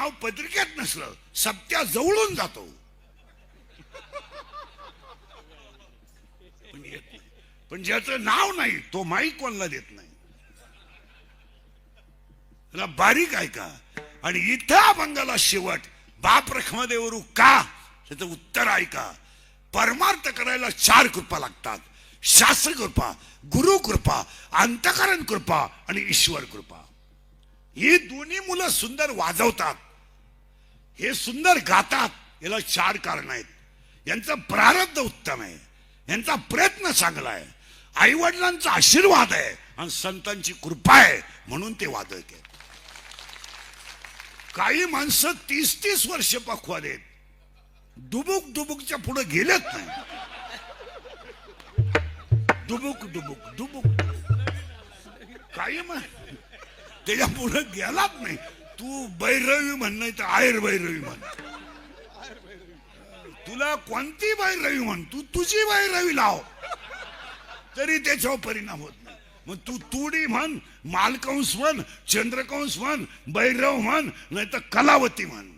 नाव पत्रिकेत नसलं सप्त्या जवळून जातो, पण येत नाही. पण ज्याचं नाव नाही तो माईक कोणाला देत नाही. त्याला बारीक ऐका. आणि इथं अभंगाला शेवट बाप रखमादेवरू का, त्याचं उत्तर ऐका. परमार्थ करायला 4 कृपा लागतात. शास्त्र कृपा, गुरु कृपा, अंतःकरण कृपा आणि ईश्वर कृपा. ही दोन्ही मुलं सुंदर वाजवतात, हे सुंदर गातात, याला 4 कारण आहेत. यांचं प्रारब्ध उत्तम आहे, यांचा प्रयत्न चांगला आहे, आई वडिलांचा आशीर्वाद आहे आणि संतांची कृपा आहे म्हणून ते वादक आहेत. काही माणसं 30-30 वर्ष पक्वाद आहेत, डुबुक डुबुकच्या पुढे गेलेत नाही. डुबुक डुबुक डुबुक काही त्याच्या पुढे गेलाच नाही. तू बैरवी म्हण, नाही तर आयर बैरवी म्हण, तुला कोणती बैरवी म्हण, तू तुझी बैरवी लाव तरी त्याच्यावर परिणाम होत नाही. मग तू तुडी म्हण, मालकंस म्हण, चंद्रकंस म्हण, बैरव म्हण, नाही तर कलावती म्हण,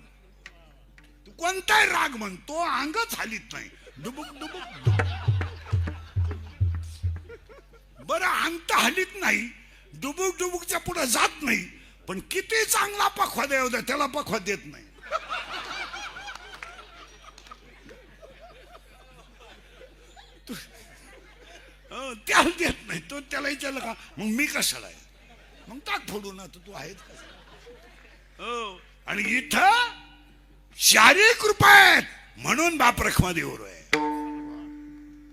तू कोणताही राग म्हण, तो अंगच हालीत नाही. डुबुक डुबुक बरं, अंग तर हालीत नाही, डुबुक डुबुकच्या पुढे जात नाही, पण किती चांगला पखवाद आहे त्याला पखवाद देत नाही. त्याला देत नाही, तो त्याला विचारलं का मग मी कशाला आहे, मग टाक फोडून ना, तू आहेच कसा. आणि इथं 4 कृपा आहेत म्हणून बाप रखमादेवर आहे.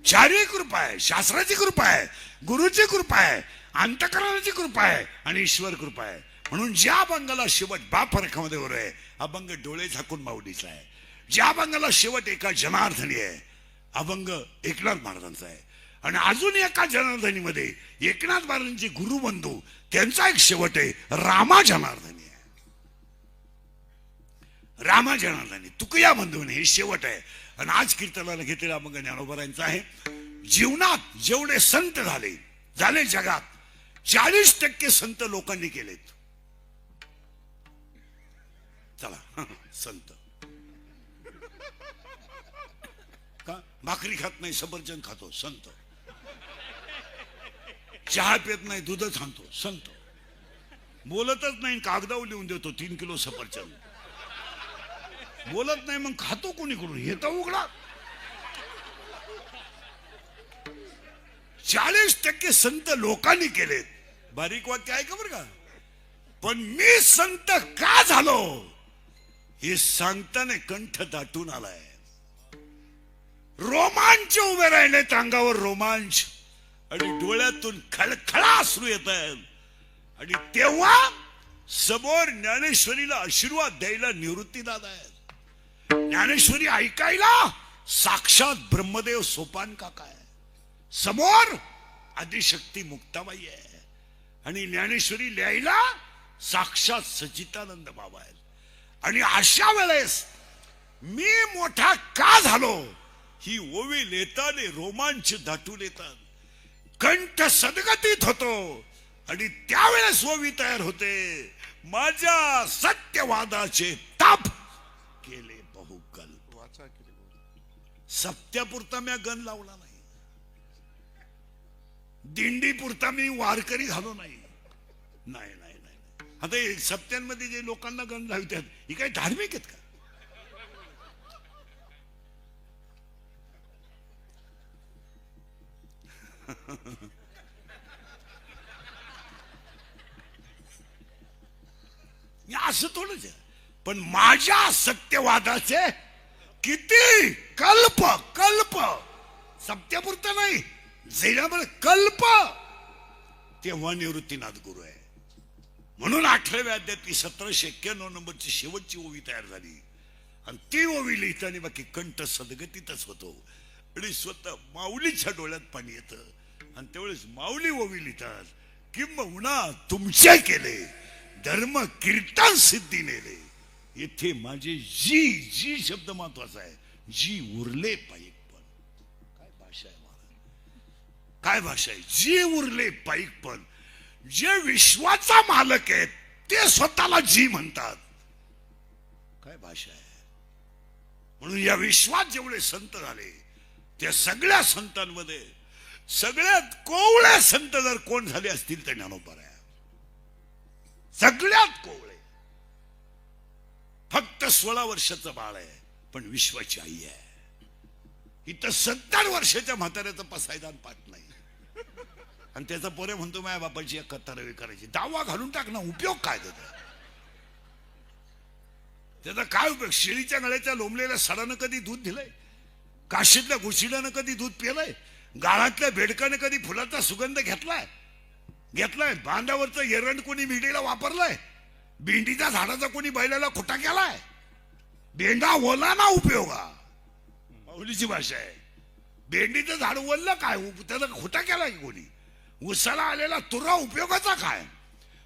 4 कृपा आहे, शास्त्राची कृपा आहे, गुरुची कृपा आहे, अंतःकरणाची कृपा आहे आणि ईश्वर कृपा आहे. म्हणून ज्या अभंगाला शेवट बाप रखमादेवर आहे, अभंग डोळे झाकून माऊलीचा आहे. ज्या अभंगाला शेवट एका जनार्दनी आहे, अभंग एकनाथ महाराजांचा आहे. आणि अजून एका जनार्दनीमध्ये एकनाथ महाराजांचे गुरुबंधू त्यांचा एक शेवट आहे, रामा जनार्दनी आहे. रामा जनार्दनी तुकया बंधूने हे शेवट आहे. आणि आज कीर्तनाला घेतलेला अभंग ज्ञानोबा आहे. जीवनात जेवढे संत झाले जगात 40% संत लोकांनी केलेत. चला संत का भाकरी खात नाही, सफरचंद खातो संत. चहा पित नाही, दूधच आणतो संत. बोलतच नाही, कागदावर लिहून देतो 3 किलो सफरचंद. बोलत नाही मग खातो कोणीकडून, हे तर उघडा. 40% संत लोकांनी केलेत. बारीक वाक्य आहे का बरं का. पण मी संत का झालो हे सांगताना कंठ दाटून आलाय. रोमांच उभे राहिले, अंगावर रोमांच आणि डोळ्यातून खळखळा अश्रू येत आहेत. आणि तेव्हा समोर ज्ञानेश्वरीला आशीर्वाद द्यायला निवृत्ती दादा आहेत. ज्ञानेश्वरी ऐकायला साक्षात ब्रह्मदेव सोपान काका आहे. समोर आदिशक्ती मुक्ताबाई आहे. आणि ज्ञानेश्वरी लिहायला साक्षात सच्चिदानंद बाबा आहेत. आणि अशा वेळेस मी मोठा का झालो ही ओवी लेताने रोमांच दाटून येतात, कंठ सदगतीत होतो. आणि त्यावेळेस ओवी तयार होते, माझ्या सत्यवादाचे ताप केले बहुकल्प. सप्त्यापुरता मी गण लावला नाही, दिंडीपुरता मी वारकरी झालो नाही. नाही नाही नाही. आता सप्त्यांमध्ये जे लोकांना गण लावतात ही काही धार्मिक आहेत का. असं थोडंच आहे. पण माझ्या सत्यवादाचे किती कल्प कल्प, सत्यापुरता नाही जैनामध्ये कल्प, तेव्हा निवृत्तीनाथ गुरु आहे. म्हणून 8व्या अध्यायातली 1791 नंबरची शेवटची ओवी तयार झाली. आणि ती ओवी लिहिताना बाकी कंठ सदगतीतच होतो. आणि स्वतः माऊलीच्या डोळ्यात पाणी येतं. आणि त्यावेळेस माऊली ओवी लिहितात, किंबहुना तुमचे केले धर्म कीर्तन सिद्धी नेले. येथे माझे जी जी शब्द महत्वाचा आहे, जी उरले पाईक पण. काय भाषा आहे महाराज, काय भाषा आहे. जी उरले पाईक पण. जे विश्वाचा मालक आहेत ते स्वतःला जी म्हणतात. काय भाषा आहे. म्हणून या विश्वात जेवढे संत झाले त्या सगळ्या संतांमध्ये सगळ्यात कोवळे संत जर कोण झाले असतील तर ज्ञानोबा आहे. सगळ्यात कोवळे. फक्त 16 वर्षाचं बाळ आहे पण विश्वाची आई आहे. इथं 70 वर्षाच्या म्हाताऱ्याचं पसायदान पाठ नाही आणि त्याचा पोरे म्हणतो माझ्या बापाची एक कत्तरवी करायची. दावा घालून टाक ना, उपयोग काय त्याचा काय उपयोग. शेळीच्या गळ्याच्या लोंबलेल्या सडानं कधी दूध दिलंय? काशीतल्या घुशिड्यानं कधी दूध पिलंय? गाळातल्या बेडकाने कधी फुलाचा सुगंध घेतलाय? बांधावरचं एरंड कोणी मिडीला वापरलाय? भेंडीच्या झाडाचा कोणी बैलाला खुटा केलाय? भेंडा ओला ना उपयोगा. माऊलीची भाषा आहे. भेंडीचं झाड ओललं काय, त्याचा खुटा केला की कोणी? उसाला आलेला तुरा उपयोगाचा काय?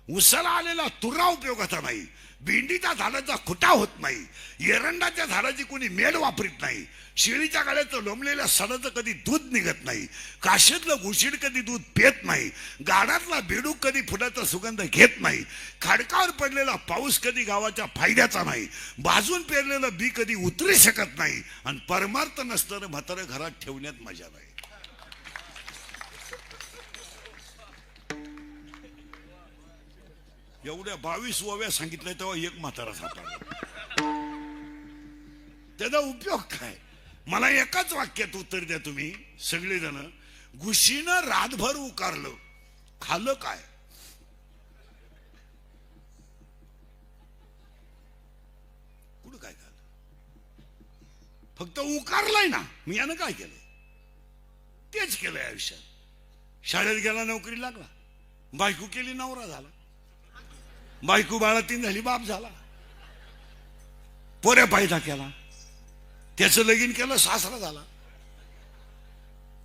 उसाला आलेला तुरा उपयोगाचा नाही. भेंडीच्या झाडाचा खुटा होत नाही. एरंडाच्या झाडाची कोणी मेड वापरीत नाही. शेळीच्या गाड्याचं लोंबलेल्या सडाचं कधी दूध निघत नाही. काशीतलं घुशीड कधी दूध पेत नाही. गाडातला बेडूक कधी फुलाचा सुगंध घेत नाही. खडकावर पडलेला पाऊस कधी गावाच्या फायद्याचा नाही. भाजून पेरलेलं बी कधी उतरू शकत नाही. आणि परमार्थ नसताना म्हातारं घरात ठेवण्यात मजा नाही. एवढ्या 22 ओव्या सांगितल्या तेव्हा एक म्हातारा सापडला. त्याचा उपयोग काय? मला एकाच वाक्यात उत्तर द्या तुम्ही सगळेजण. घुशीनं रातभर उकारलं, खाल्लं काय? कुठं काय खाल्लं? फक्त उकारलंय ना. मी यानं काय केलं? तेच केलंय आयुष्यात. शाळेत गेला, नोकरी लागला, बायको केली, नवरा झाला, बायको बाळातीन झाली, बाप झाला, पोऱ्या पायदा केला, त्याचं लगीन केलं, सासरा झाला,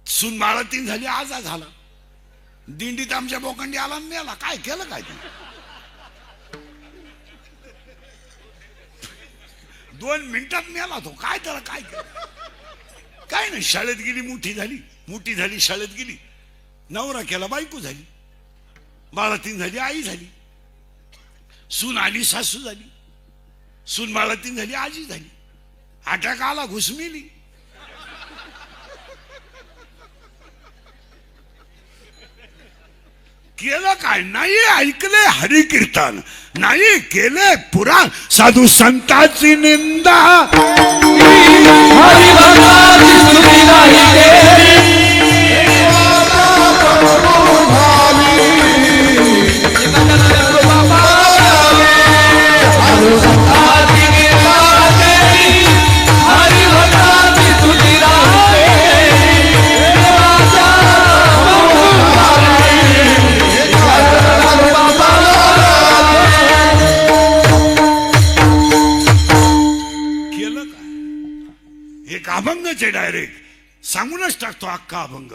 सून बाळातीन झाली, आजा झाला, दिंडीत आमच्या बोकंडी आला मेला. काय केलं काय ते? 2 मिनिटात मेला तो. काय त्याला काय केलं? काय नाही. शाळेत गेली, मोठी झाली, शाळेत गेली, नवरा केला, बायको झाली, बाळातीन झाली, आई झाली, सून आली, सासू झाली, सून बाळातीन झाली, आजी झाली, अटॅक आला, घुसमिली. केलं काय? नाही ऐकले हरी कीर्तन, नाही केले पुराण, साधू संतांची निंदा, अभंगचे डायरेक्ट सांगूनच टाकतो अख्खा अभंग.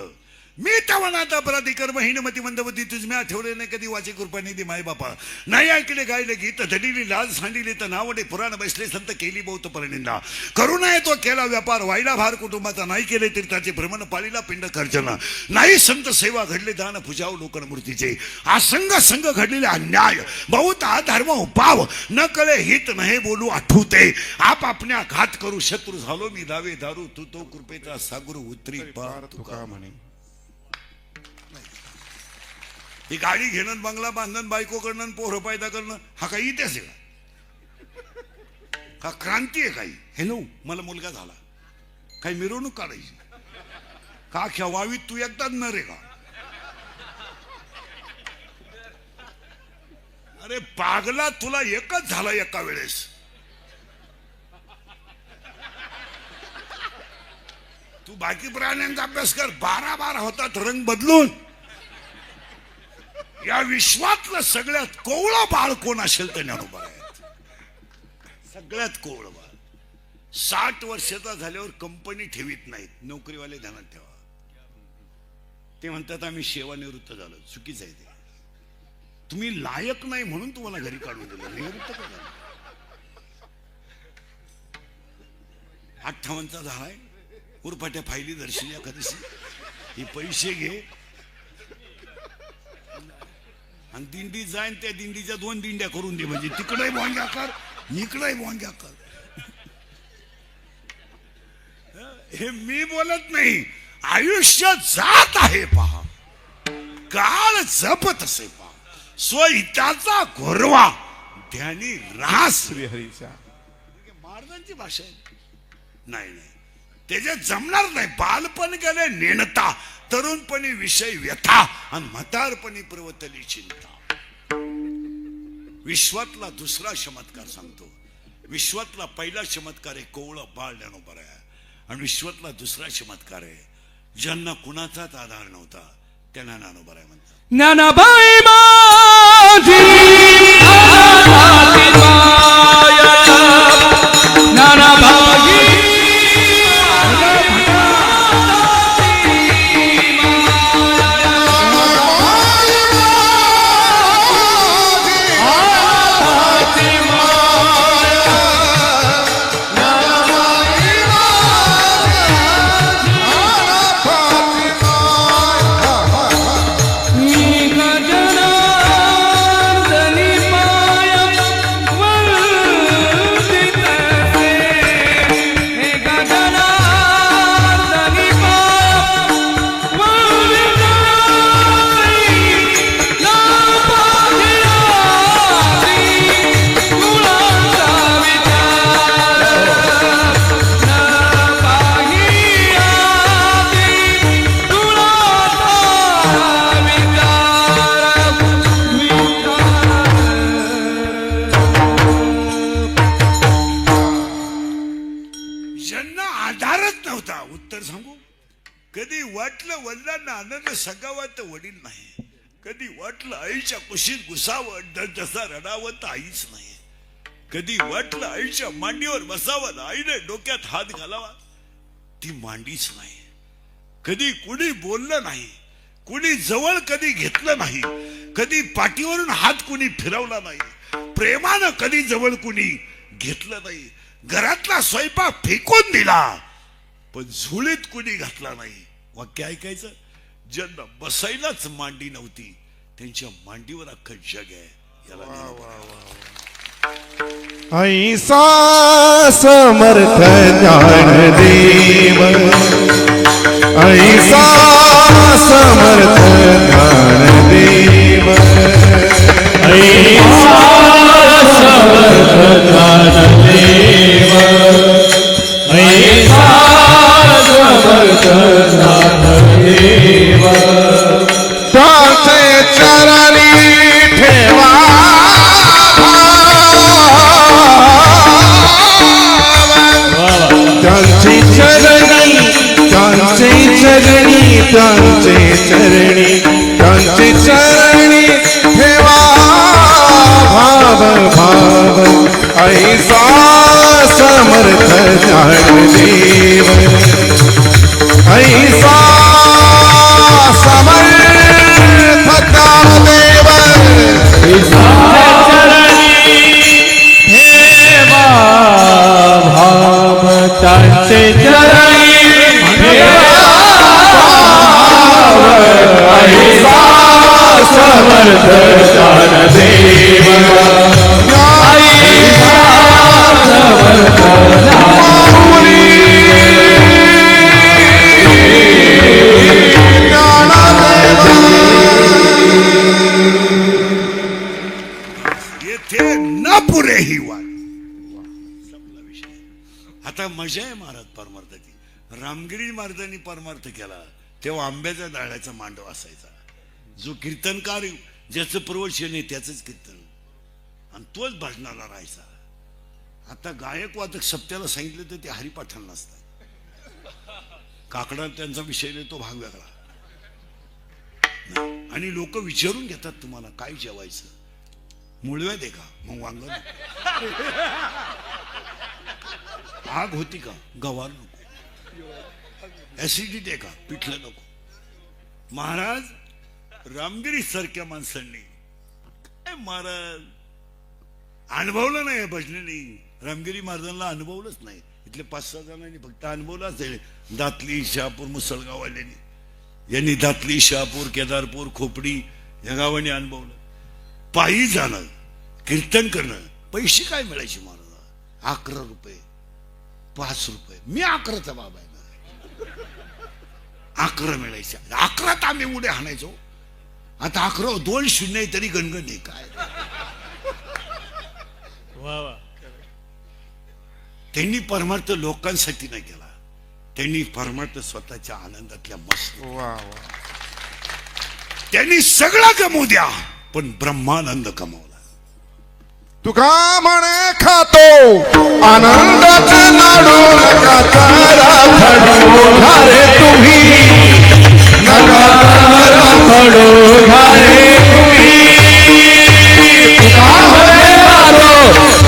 मी तवनात अपराधी कर्म हीनमती मंदवती तुझम्या ठेवले नाही कधी वाचे कृपा निधी माय बापा. नाही ऐकले गायले गीत धडीली लाज सांडिली तर नावडे पुराण बसले संत केली बहुत परनिंदा. करुणा तो केला व्यापार वाईला भार कुटुंबाचा. नाही केले तीर्थाचे भ्रमण पाळीला पिंड खर्चना. नाही संत सेवा घडले दान पूजाव लोकन मूर्तीचे. असंग संग घडलेले अन्याय बहुत अधर्म उपाव. न कळे हित नाही बोलू आठवते. आप आपल्या घात करू शत्रू झालो मी दावे दारू. तू तो कृपेचा सागर उतरी पार तुका म्हणे. ही गाडी घेणं, बंगला बांधणं, बायको करणं, पोरं पैदा करणं हा काही इतिहास आहे का? क्रांती आहे काही? हॅलो मला मुलगा झाला, काही मिरवणूक काढायची का? अख्ख्या वावीत तू एकदाच न रे का? अरे पागला, तुला एकच झाला एका वेळेस. तू बाकी प्राण्यांचा अभ्यास कर. 12 होतात रंग बदलून. या विश्वातलं सगळ्यात कोवळं बाळ कोण असेल तर ज्ञानोबा आहेत. सगळ्यात कोवळं बाळ. 60 वर्षाचा झाल्यावर कंपनी ठेवीत नाहीत. नोकरीवाले ध्यानात ठेवा. ते म्हणतात आम्ही सेवानिवृत्त झालो. चुकीच आहे ते. तुम्ही लायक नाही म्हणून तुम्हाला घरी काढून दिलं. निवृत्त का झालं? 58चा झालाय. उरफाट्या फायली दर्शनी एखादी ही पैसे घे आणि दिंडी जाईन. त्या दिंडीच्या 2 दिंड्या करून दे. म्हणजे तिकडे भोंग्या कर, इकडे भोंग्या कर. हे मी बोलत नाही, आयुष्य जात आहे पहा, काळ जपत असे पहा, स्वहिताचा गोरवा ध्यानी रास हरीचा. महाराजांची भाषा आहे. नाही नाही, त्याच्यात जमणार नाही. बालपण गेले नेणता, तरुणपणी विषय व्यथा, आणि म्हातारपणी पर्वतली चिंता. विश्वातला दुसरा चमत्कार सांगतो. विश्वातला पहिला चमत्कार आहे कोवळं बाळ ज्ञानोबा आहे, आणि विश्वातला दुसरा चमत्कार आहे ज्यांना कुणाचाच आधार नव्हता त्यांना ज्ञानोबा आहे म्हणतात. ज्ञानोबाई माझी आधाराची माया, ज्ञानोबाई कधी वाटलं वडिलांना आनंद सांगावा तर वडील नाही, कधी वाटलं आईच्या कुशीत घुसावं जसा रडावं तर आईच नाही, कधी वाटलं आईच्या मांडीवर बसावं आईने डोक्यात हात घालावा ती मांडीच नाही, कधी कुणी बोललं नाही, कुणी जवळ कधी घेतलं नाही, कधी पाठीवरून हात कुणी फिरवला नाही, प्रेमानं कधी जवळ कुणी घेतलं नाही, घरातला स्वयंपाक फेकून दिला पण झुळीत कुणी घातला नाही. वाक्य ऐकायचं. ज्यांना बसायलाच मांडी नव्हती त्यांच्या मांडीवर अख्खं जग आहे. याला ऐसा समर्थ ज्ञानदेव, ऐसा समर्थ ज्ञानदेव, ऐसा समर्थ ज्ञानदेव, ऐसा समर्थ ज्ञानदेव. त्याचे चरणी ठेवा त्यांचे चरणी, त्यांचे चरणी, त्यांचे चरणी, त्यांचे चरणी ठेवा भाव भाव. ऐसा समर्थ ज्ञानदेव, ऐसा समर्थ ज्ञानदेव, ऐसा ठेवा भाव त्यांचे चरणी ठेवा भाव. ऐसा समर्थ ज्ञानदेव, ऐसा समर्थ येथे न पुरे ही वाट. संपला विषय. आता मजा आहे महाराज परमार्थाची. रामगिरी महाराजांनी परमार्थ केला तेव्हा आंब्याच्या झाडाचा मांडव असायचा. जो कीर्तनकार ज्याचं प्रवचन आहे त्याचंच कीर्तन आणि तोच भजनाला राहायचा. आता गायक वादक सप्त्याला सांगितलं तर ते हरिपाठाला नसतात. काकडा त्यांचा विषय नाही, तो भाग वेगळा. आणि लोक विचारून घेतात तुम्हाला काय जेवायचं, मुळव्यात आहे का, मग वांग नको. आग होती का, गवार नको. ऍसिडिटी आहे का, पिठलं नको. महाराज रामगिरी सारख्या माणसांनी काय महाराज अनुभवलं नाही भजनेनी. रामगिरी महाराजांना अनुभवलंच नाही. इथले 5-6 जणांनी फक्त अनुभवलं असेल. दातली, शहापूर, मुसळगाववाल्यांनी, यांनी दातली, शहापूर, केदारपूर, खोपडी या गावांनी अनुभवलं. पायी जाणं, कीर्तन करणं. पैसे काय मिळायचे महाराज? 11 रुपये, 5 रुपये. मी 11चा बाबा आहे. 11 मिळायचे. 11 तांबे उड्या हाणायचो. आता 11 2-0 तरी गणगण आहे काय. त्यांनी परमार्थ लोकांसाठी नाही केला, त्यांनी परमार्थ स्वतःच्या आनंदातल्या मस्त. त्यांनी सगळं गमवू द्या पण ब्रह्मानंद कमवला. तुका म्हणे खातो आनंदाचे लाडू नका तारा खडू घाले तुम्ही नका खडू घाले तुम्ही तुका म्हणे लाडू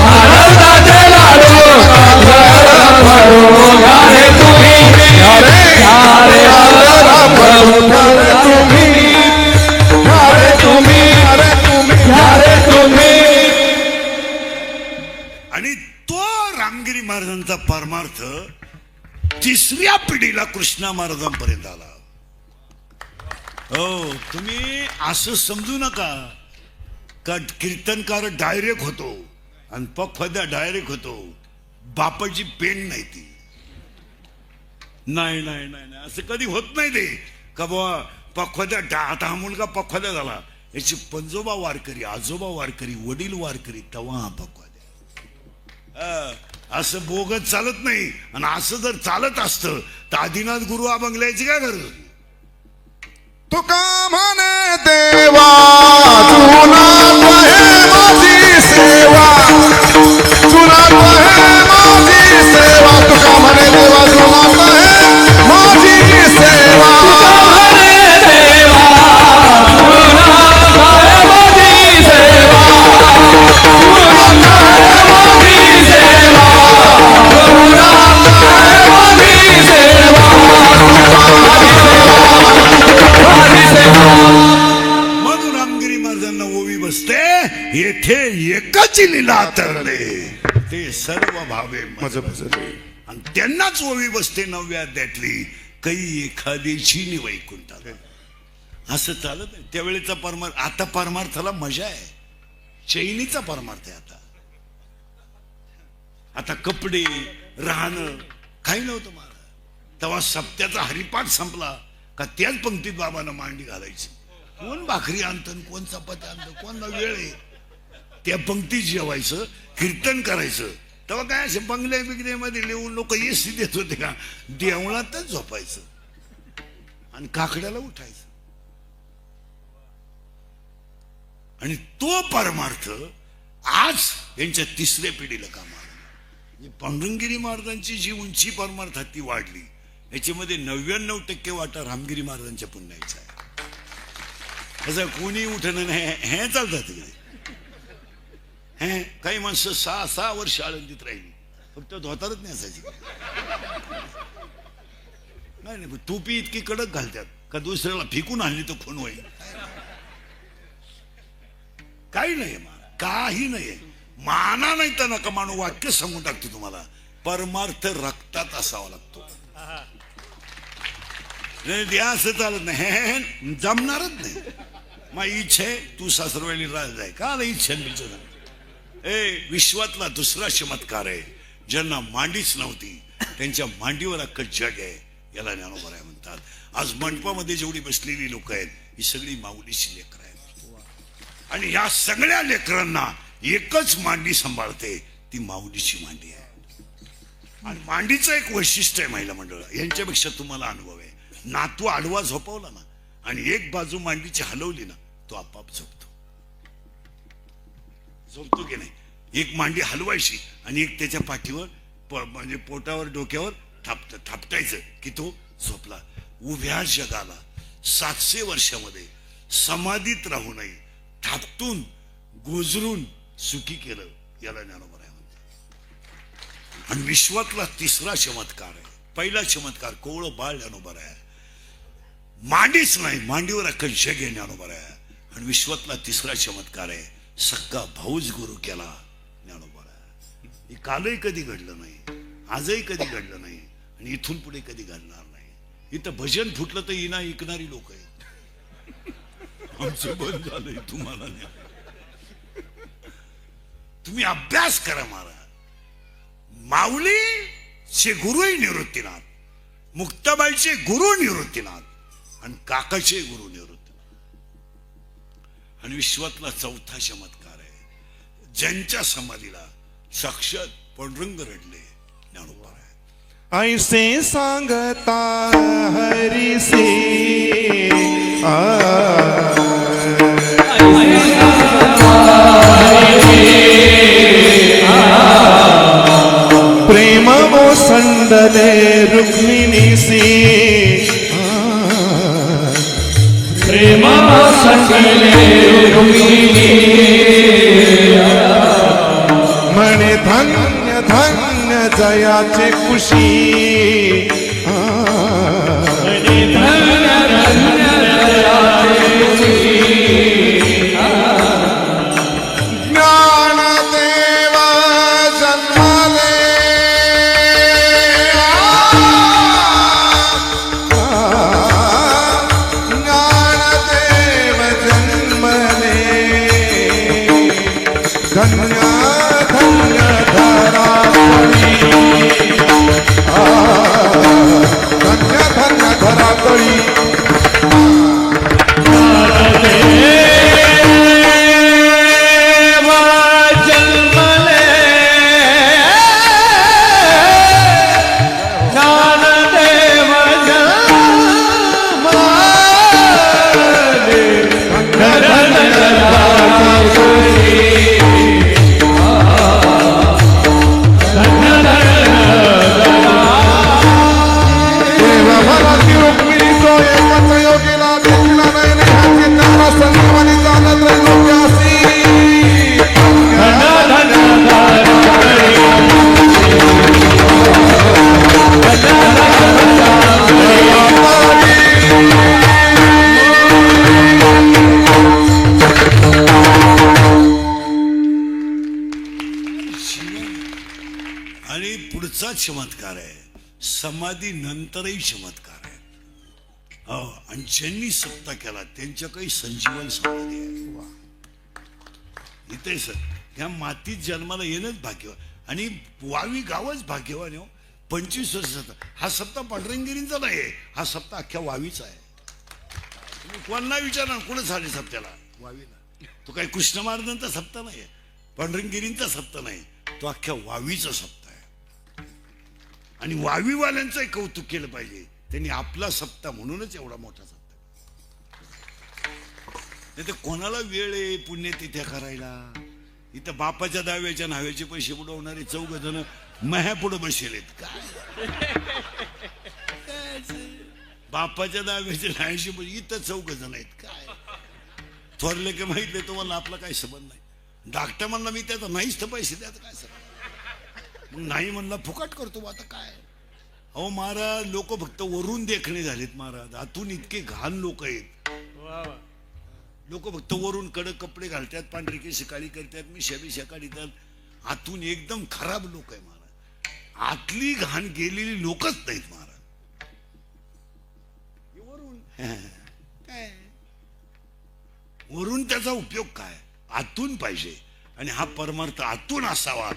आनंदाचे लाडू खडू घाले तुम्ही घाले घाले घाले तुम्ही घाले तुम्ही घाले तुम्ही. आणि तो रामगिरी महाराजांचा परमार्थ 3ऱ्या पिढीला कृष्णा महाराजांपर्यंत आला. हो, तुम्ही असं समजू नका का कीर्तनकार डायरेक्ट होतो आणि पखवाद्या डायरेक्ट होतो. बापाची पेन नाही ती. नाही नाही नाही नाही, असं कधी होत नाही ते का बाबा पखवाद्या आता हा मुलगा पखवाद्या झाला, याची पंजोबा वारकरी, आजोबा वारकरी, वडील वारकरी, तवा हा पखवाद्या. असं बोगत चालत नाही. आणि असं जर चालत असतं तर आदिनाथ गुरु अभंगल्याची काय गरज होती. तुका म्हणे देवा तुला आहे माझी सेवा तुला आहे माझी सेवा तुका म्हणे देवा तुला आहे माझी सेवा मग रामगिरी महाराजांना ओवी बसते, येथे एकाची लीला तरले ते सर्व भावे मज भजले. आणि त्यांनाच ओवी बसते 9व्या अध्यायातली, काही एखादीची नि वैकुंठाला. असं चालत नाही त्यावेळेचा परमार्थ. आता परमार्थाला मजा आहे, चैनीचा परमार्थ आहे. आता कपडे राहणं काही नव्हतं मला. तेव्हा सप्त्याचा हरिपाठ संपला का त्याच पंक्तीत बाबांना मांडी घालायची. कोण भाकरी आणतं, कोण चपाती आणतं, कोण वेळ आहे. त्या पंक्तीत जेवायचं, कीर्तन करायचं. तेव्हा काय असे बंगल्या बिगल्यामध्ये लिहून लोक एसी देत होते का, देवळातच झोपायचं आणि काकड्याला उठायचं. आणि तो परमार्थ आज यांच्या 3ऱ्या पिढीला काम आला. पांडुरंगिरी महाराजांची जी उंची परमार्थात ती वाढली, याच्यामध्ये 99% वाटा रामगिरी महाराजांच्या पुण्याचा आहे. असं कोणी उठणं नाही हे चालतात. हे काही माणसं 6 वर्ष आळंदीत राहिली, फक्त धोतारच नाही असायची. नाही टोपी इतकी कडक घालतात का दुसऱ्याला फेकून आणली तर खून होईल. काही नाही, काही नाही. माना नाही तर नका मानू, वाक्य सांगून टाकतो तुम्हाला. परमार्थ रक्तात असावा लागतो. द्या असं चालत नाही, जमणारच नाही. माझी इच्छा आहे तू सासरवाडी राज जाय का इच्छा. विश्वातला दुसरा चमत्कार आहे, ज्यांना मांडीच नव्हती त्यांच्या मांडीवर अख्खं जग आहे, याला ज्ञानोबा म्हणतात. आज मंडपामध्ये जेवढी बसलेली लोक आहेत ही सगळी माऊलीची लेकरं आहेत. आणि या सगळ्या लेकरांना एकच मांडी सांभाळते, ती माऊलीची मांडी आहे. आणि मांडीचं एक वैशिष्ट्य आहे महिला मंडळ, यांच्यापेक्षा तुम्हाला अनुभव आहे. नातू आडवा झोपवला ना आणि एक बाजू मांडीची हलवली ना, तो आपाप झोपतो की नाही. एक मांडी हलवायची आणि एक त्याच्या पाठीवर म्हणजे पोटावर डोक्यावर थापटायचं की तो झोपला. उभ्या जगाला 700 वर्षामध्ये समाधीत राहू नये, थापटून गोजरून सुखी केलं, याला ज्ञानोबा म्हणतात. आणि विश्वातला 3रा चमत्कार आहे. पहिला चमत्कार कोवळं बाळ ज्ञानोबा आहे, मांडीच नाही मांडीवर अख्खं जग आहे ज्ञानोबा आहे. आणि विश्वातला 3रा चमत्कार आहे, सक्का भाऊच गुरु केला ज्ञानोबा आहे. हे कालही कधी घडलं नाही, आजही कधी घडलं नाही आणि इथून पुढे कधी घडणार नाही. इथं भजन फुटलं तर इना ऐकणारी लोक आहेत. आमचं बंद झालंय, तुम्हाला नाही. तुम्ही अभ्यास करा महाराज. माऊलीचे गुरुही निवृत्तीनाथ, मुक्ताबाईचे गुरु निवृत्तीनाथ आणि काकाचे गुरु निवृत्तीनाथ. आणि विश्वातला चौथा चमत्कार आहे, ज्यांच्या समाधीला साक्षात पांडुरंग रडले ज्ञानोबा आहे. ऐसे सांगता हरिसे प्रेम ओसंडले रुक्मिणीसी प्रेम संकले रुक्मिणी म्हणे धन्य धन्य जयाचे खुशी ज्ञानदेव जन्मले ज्ञानदेव जन्मले धन्य धन्य धरातळी धन्य धन्य धरातळी आणि पुढचा चमत्कार आहे, समाधी नंतरही चमत्कार आहे. हो, आणि ज्यांनी सप्ताह केला त्यांच्या काही संजीवन समाधी आहे. इथे सर ह्या मातीत जन्माला येणंच भाग्यवान आणि वावी गावच भाग्यवान हो. 25 वर्षाचा हा सप्ताह पांढरंगिरींचा नाही, हा सप्ताह अख्ख्या वावीचा आहे. तुम्ही कोणाला विचारणार कोण झाले सप्त्याला वावीला? तो काही कृष्ण महाराजांचा सप्ताह नाही, पांढरंगिरींचा सप्ताह नाही, तो अख्ख्या वावीचा सप्ताह आहे. आणि वावीवाल्यांचंही कौतुक केलं पाहिजे, त्यांनी आपला सप्ताह म्हणूनच एवढा मोठा सप्ताह. नाही तर कोणाला वेळ आहे पुण्यतिथ्या करायला? इथं बापाच्या दाव्याच्या नाव्याचे पैसे बुडवणारे 4 जण मह्या पुढे बसेलेत. काय बापाच्या दाव्याच्या नाव्याचे पैसे इथं 4 जण आहेत. काय थोरले की माहितले तुम्हाला आपला काही संबंध नाही. धाकटा म्हणला मी त्याचा नाहीच तर पैसे द्यायचं काय सर, मग नाही म्हणला फुकट करतो. आता काय अहो महाराज, लोक फक्त वरून देखणे झालेत महाराज, आतून इतके घाण लोक आहेत. लोक फक्त वरून कडक कपडे घालतात, पांढरी केस काळी करतात, मिशा बिशा काढतात, आतून एकदम खराब लोक आहे महाराज. आतली घाण गेलेली लोकच नाहीत महाराज. वरून काय, वरून त्याचा उपयोग काय, आतून पाहिजे. आणि हा परमार्थ आतून असावा.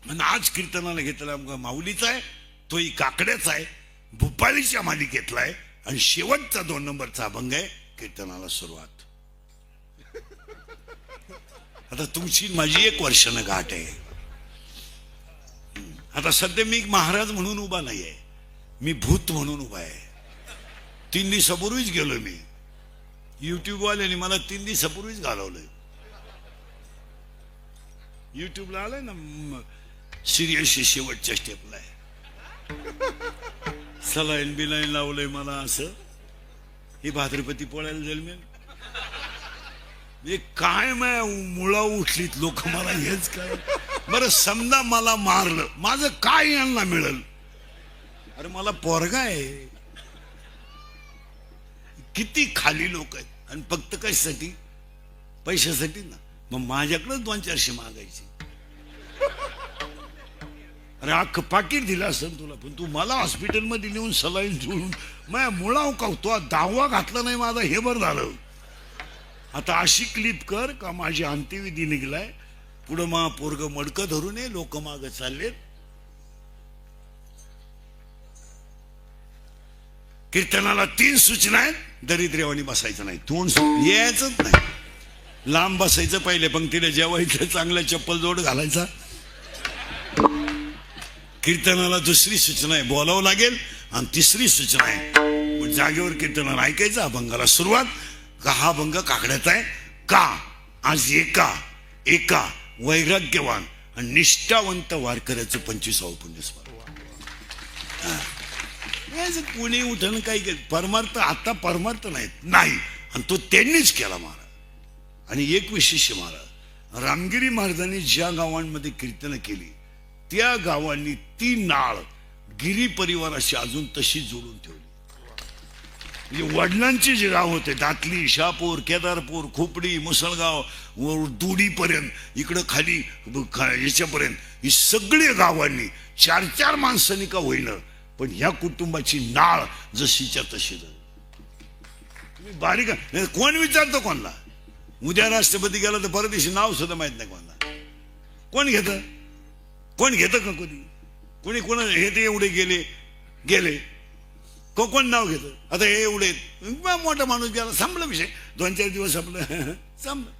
आणि आज कीर्तनाला घेतला माऊलीचा आहे, तोही काकड्याचा आहे, भूपाळीच्या मालिकेतला आहे. आणि शेवटचा 2 नंबरचा अभंग आहे. कीर्तनाला सुरुवात. आता तुमची माझी 1 वर्षानं गाठ आहे. आता सध्या मी महाराज म्हणून उभा नाही आहे, मी भूत म्हणून उभा आहे. 3 दिवसापूर्वीच गेलो मी. युट्यूब वाल्याने मला 3 दिवसापूर्वीच घालवलंय. युट्यूबला आलंय ना, सिरियस शेवटच्या स्टेपला आहे. सलाईन बिलाईन लावलंय मला असं. हे भाद्रपती पोळ्याला जाईल मी काय मुळा उठलीत लोक, मला हेच काय. बरं समजा मला मारलं, माझं काय यांना मिळेल? अरे मला पोरगा आहे. किती खाली लोक आहेत आणि फक्त कशासाठी? पैशासाठी ना. मग माझ्याकडे 200-400 मागायची. अरे अख्खं पाकिट दिलं असेल तुला, पण तू मला हॉस्पिटलमध्ये नेऊन सलाईन जुळून माझ्या मुळाव का तो दावा घातला नाही माझा, हे बरं झालं. आता अशी क्लिप कर का माझी अंत्यविधी निघलाय, पुढं मा पोरग मडकं धरून ये, लोक माग चाललेत. कीर्तनाला 3 सूचना आहेत. दरिद्रेवाणी बसायचं नाही, तोंड यायचंच नाही, लांब बसायचं, पहिले पंक्तीला जेवायचं, चांगल्या चप्पल जोड घालायचा. कीर्तनाला 2री सूचना आहे, बोलावं लागेल. आणि 3री सूचना आहे, जागेवर कीर्तनाला ऐकायचं. अभंगाला सुरुवात का हा अभंग काकड्याचा आहे का आज एका वैराग्यवान आणि निष्ठावंत वारकऱ्याचं 25वा पुण्यस्मरण. कोणी उठण काही परमार्थ आता परमार्थ नाही, आणि तो त्यांनीच केला महाराज. आणि एक विशेष महाराज, रामगिरी महाराजांनी ज्या गावांमध्ये कीर्तन केली त्या गावांनी ती नाळ गिरी परिवाराशी अजून तशी जोडून ठेवली. म्हणजे वडिलांचे जे गाव होते, दातली, शहापूर, केदारपूर, खोपडी, मुसळगाव, दुडीपर्यंत, इकडं खाली याच्यापर्यंत, ही सगळी गावांनी 4-4 माणसांनी का होईना, पण ह्या कुटुंबाची नाळ जशीच्या तशी. तुम्ही बारीक कोण विचारतो कोणला? उद्या राष्ट्रपती गेला तर परदेशी नाव सुद्धा माहित नाही कोणाला. कोण घेतं का कोणी कोण हे ते एवढे गेले कोण नाव घेतं? आता हे एवढे मोठा माणूस गेला, संपला विषय, 2-4 दिवस आपलं संपलं.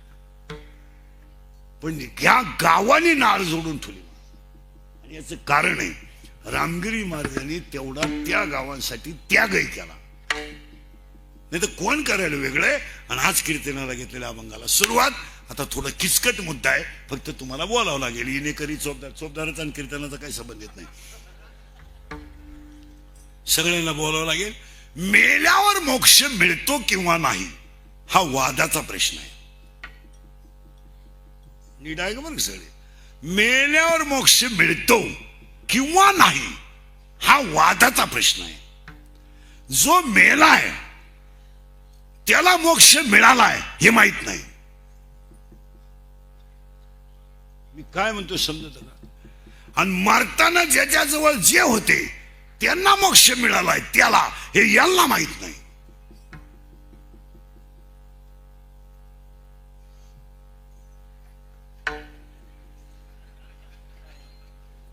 पण ह्या गावाने नाळ जोडून ठेवली. आणि याचं कारण आहे, रामगिरी महाराजांनी तेवढा त्या गावांसाठी त्यागही केला. नाही तर कोण करायला वेगळं. आणि आज कीर्तनाला घेतलेल्या अभंगाला सुरुवात. आता थोडा किचकट मुद्दा आहे, फक्त तुम्हाला बोलावं लागेल. येणेकरी चोपदाराचा आणि कीर्तनाचा काही संबंध येत नाही, सगळ्यांना बोलावं लागेल. मेल्यावर मोक्ष मिळतो किंवा नाही हा वादाचा प्रश्न आहे. नीट आहे का बरं सगळे? मेल्यावर मोक्ष मिळतो किंवा नाही हा वादाचा प्रश्न आहे. जो मेलाय त्याला मोक्ष मिळालाय हे माहित नाही. मी काय म्हणतो समजत का? आणि मरताना ज्याच्याजवळ जे होते त्यांना मोक्ष मिळालाय त्याला, हे यांना माहित नाही.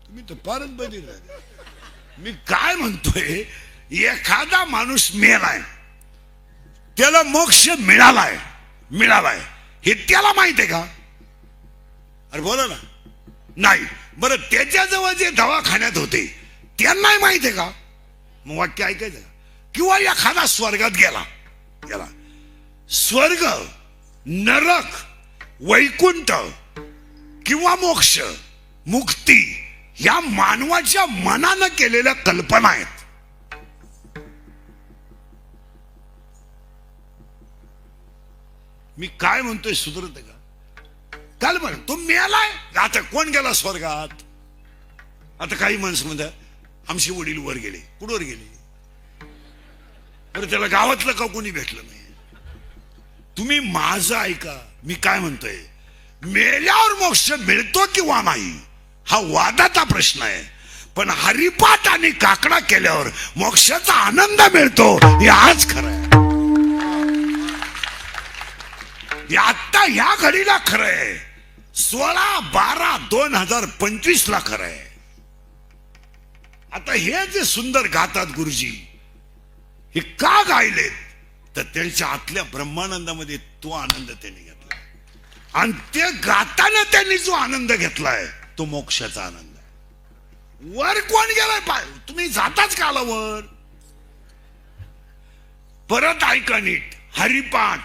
तुम्ही तर फारच बदल. मी काय म्हणतोय, एखादा माणूस मेलाय त्याला मोक्ष मिळालाय हे त्याला माहित आहे का? अरे बोला ना. नाही. बरं, त्याच्याजवळ जे दवाखान्यात होते त्यांनाही माहित आहे का? मग वाक्य ऐकायचं का? किंवा एखादा स्वर्गात गेला, स्वर्ग, नरक, वैकुंठ किंवा मोक्ष, मुक्ती या मानवाच्या मनानं केलेल्या कल्पना आहेत. मी काय म्हणतोय सुधरत का? काल म्हण तो मेलाय, आता कोण गेला स्वर्गात? आता काही माणसं म्हणतात आमचे वडील वर गेले. कुठवर गेले? अरे त्याला गावातलं का कोणी भेटलं नाही. तुम्ही माझं ऐका, मी काय म्हणतोय, मेल्यावर मोक्ष मिळतो किंवा नाही हा वादाचा प्रश्न आहे. पण हरिपाठ आणि काकडा केल्यावर मोक्षाचा आनंद मिळतो हे आज खरं आहे. आता ह्या घडीला खरं आहे. 16/12/2025 ला खरं आहे. आता हे जे सुंदर गातात गुरुजी, हे का गायलेत? तर त्यांच्या आतल्या ब्रह्मानंदामध्ये तो आनंद त्यांनी घेतला. आणि ते गाताना त्यांनी जो आनंद घेतलाय तो मोक्षाचा आनंद आहे. वर कोण गेलाय? पाय तुम्ही जाताच का आला वर? परत ऐका नीट. हरिपाठ,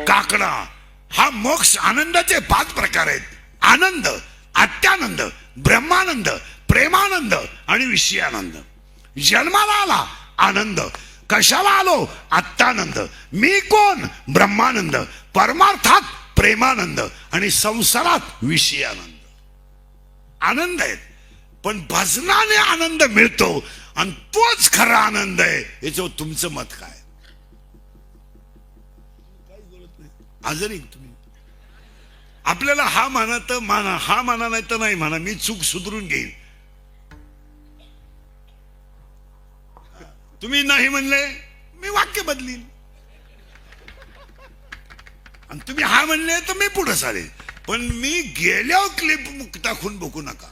काकडा हा मोक्ष आनंदाचे 5 प्रकार आहेत. आनंद, अत्यानंद, ब्रह्मानंद, प्रेमानंद आणि विषयानंद. जन्माला आला आनंद, कशाला आलो? आत्तानंद. मी कोण? ब्रह्मानंद. परमार्थात प्रेमानंद आणि संसारात विषयानंद. आनंद आहेत, पण भजनाने आनंद मिळतो आणि तोच खरा आनंद आहे. याच्यावर तुमचं मत काय? आजरी तुम्ही आपल्याला हा माना तर माना, हा माना नाही तर नाही म्हणा, मी चूक सुधरून घेईन. तुम्ही नाही म्हणले मी वाक्य बदलीन, आणि तुम्ही हा म्हणले तर मी पुढे चालेल. पण मी गेल्यावर क्लिप टाकून बघू नका.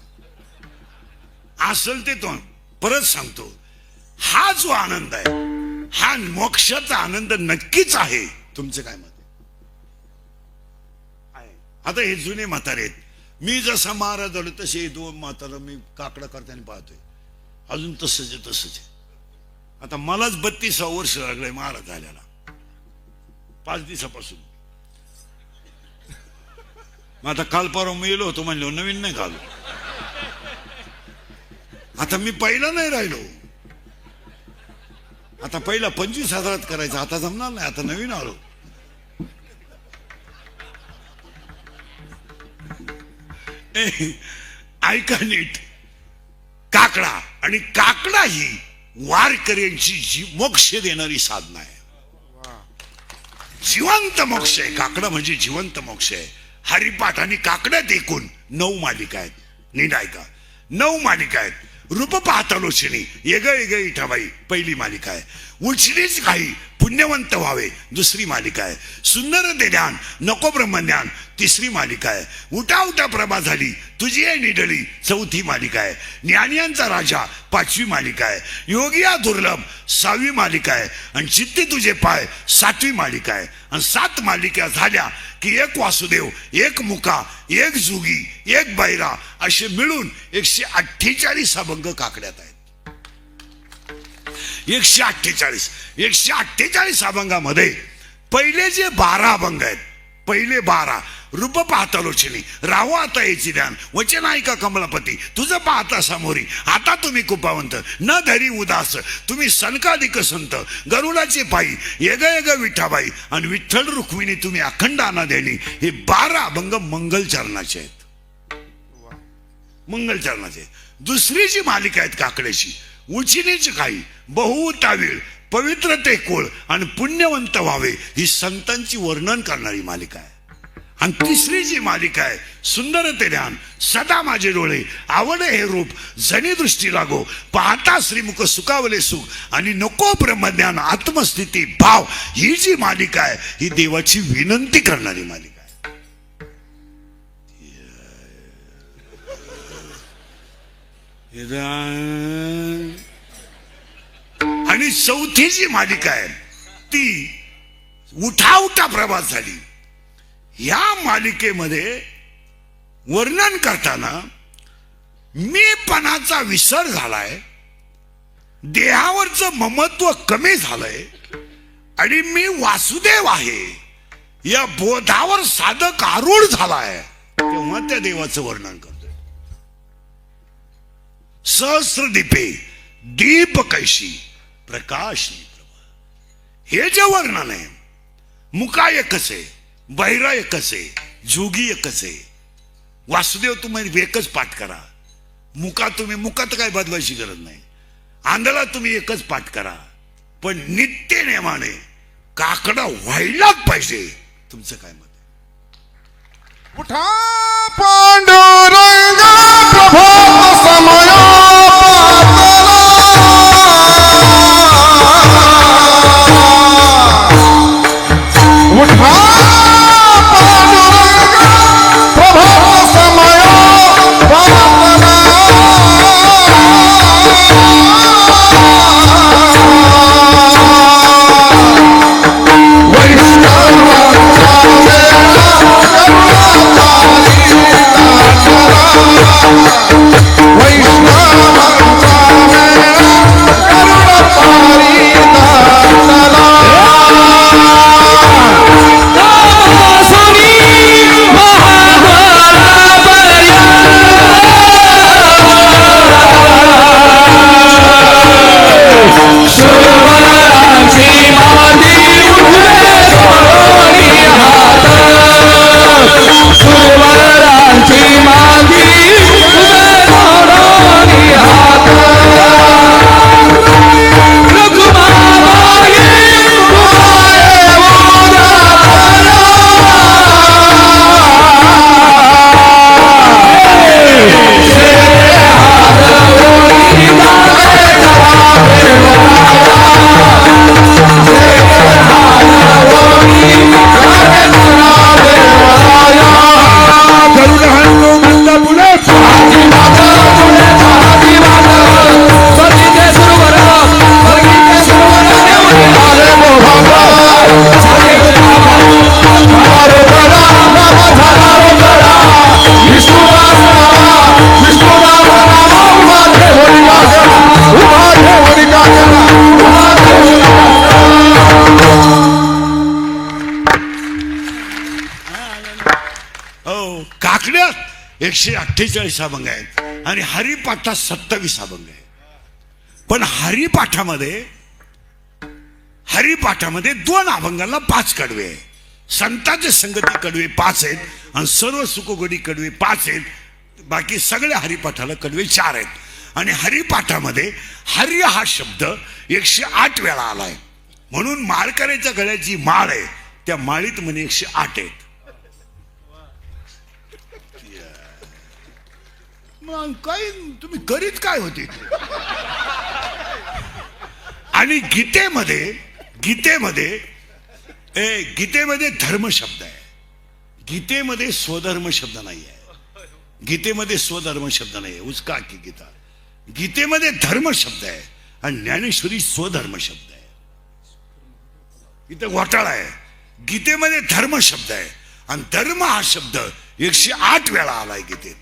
असेल ते तो परत सांगतो, हा जो आनंद आहे हा मोक्षाचा आनंद नक्कीच आहे. तुमचं काय मत आहे? आता हे जुने म्हातारे आहेत. मी जसा महाराज झालो तसे हे दोन म्हातारा मी काकडा करताना पाहतोय. अजून तसंच आहे तसंच आहे. आता मलाच 32 वर्ष लागलंय महाराज झाल्याला, 5 दिवसापासून. मग आता काल परवा मी येलो होतो म्हणलो, नवीन नाही घालू. आता मी पहिला नाही राहिलो. आता पहिला 25,000 करायचा, आता जमणार नाही. आता नवीन आलो. ऐका नीट. काकडा आणि काकडा ही वारकऱ्यांची मोक्ष देणारी साधना आहे. जिवंत मोक्ष आहे. काकडा म्हणजे जिवंत मोक्ष आहे. हरिपाठ आणि काकड्यात एकूण 9 मालिका आहेत. नीट ऐका, 9 मालिका आहेत. रूप पाहता लोचनी येग येग इठाबाई पहिली मालिका आहे. उचलीच काही पुण्यवंत व्हावे दुसरी मालिका आहे. सुंदर ते ध्यान नको ब्रह्मज्ञान तिसरी मालिका आहे. उठा उठा प्रभा झाली तुझी आहे निडळी चौथी मालिका आहे. ज्ञानियांचा राजा 5वी मालिका आहे. योगिया दुर्लभ 6वी मालिका आहे. आणि चित्ती तुझे पाय 7वी मालिका आहे. आणि 7 मालिका झाल्या की एक वासुदेव, एक मुका, एक जुगी, एक बैरा असे मिळून 148 अभंग काकड्यात आहेत. 148 अभंगामध्ये पहिले जे 12 अभंग आहेत, पहिले 12 रूप पाहता लोचनी राहो आता याची ध्यान वचन ऐका कमलापती तुझं पाहता समोरी आता तुम्ही कुपावंत न धरी उदास तुम्ही सनकाधिक संत गरुडाचे पायी येग येग विठाबाई आणि विठ्ठल रुक्मिणी तुम्ही अखंड आना देणी. हे 12 अभंग मंगलचरणाचे आहेत. मंगलचरणाचे. दुसरी जी मालिका आहेत काकड्याची उचिनीची काही बहुतावीळ पवित्रते कोळ आणि पुण्यवंत व्हावे ही संतांची वर्णन करणारी मालिका आहे. आणि तिसरी जी मालिका आहे सुंदर ते ध्यान सदा माझे डोळे आवडे हे रूप जनी दृष्टी लागो पाहता श्रीमुख सुखावले सुख आणि नको ब्रह्मज्ञान आत्मस्थिती भाव ही जी मालिका आहे ही देवाची विनंती करणारी मालिका आहे. आणि चौथी जी मालिका आहे ती उठा उठा प्रभात झाली. या मालिकेमध्ये वर्णन करताना मीपणाचा विसर झालाय, देहावरचं ममत्व कमी झालंय आणि मी वासुदेव आहे या बोधावर साधक आरूढ झालाय. तेव्हा त्या देवाचं वर्णन करतोय. सहस्र दीपे दीप कैशी प्रकाश हे जे वर्णन आहे मुका एकच आहे, बहिरा एकच आहे, जोगी एकच आहे. वासुदेव तुम्ही एकच पाठ करा. मुकात काय बदलायची गरज नाही. आंधळा तुम्ही एकच पाठ करा. पण नित्य नेमाने काकडा व्हायलाच पाहिजे. तुमचं काय मत आहे? उठा पांडुरंग प्रभात समय उठा 148 अभंग आहेत आणि हरिपाठात 27 अभंग आहे. पण हरिपाठामध्ये 2 अभंगाला 5 कडवे आहे. संतांचे संगती कडवे 5 आहेत आणि सर्व सुखगोडी कडवे 5 आहेत. बाकी सगळ्या हरिपाठाला कडवे 4 आहेत. आणि हरिपाठामध्ये हरी हा शब्द 108 वेळा आलाय. म्हणून माळकऱ्याच्या गळ्याची माळ आहे त्या माळीत म्हणे 108 आहेत. मग काय तुम्ही करीत काय होते. आणि गीतेमध्ये धर्म शब्द आहे. गीतेमध्ये स्वधर्म शब्द नाही आहे. गीतेमध्ये स्वधर्म शब्द नाही आहे. उचका की गीतेमध्ये धर्म शब्द आहे आणि ज्ञानेश्वरी स्वधर्म शब्द आहे. इथं घोटाळा आहे. गीतेमध्ये धर्म शब्द आहे आणि धर्म हा शब्द 108 वेळा आलाय गीतेत.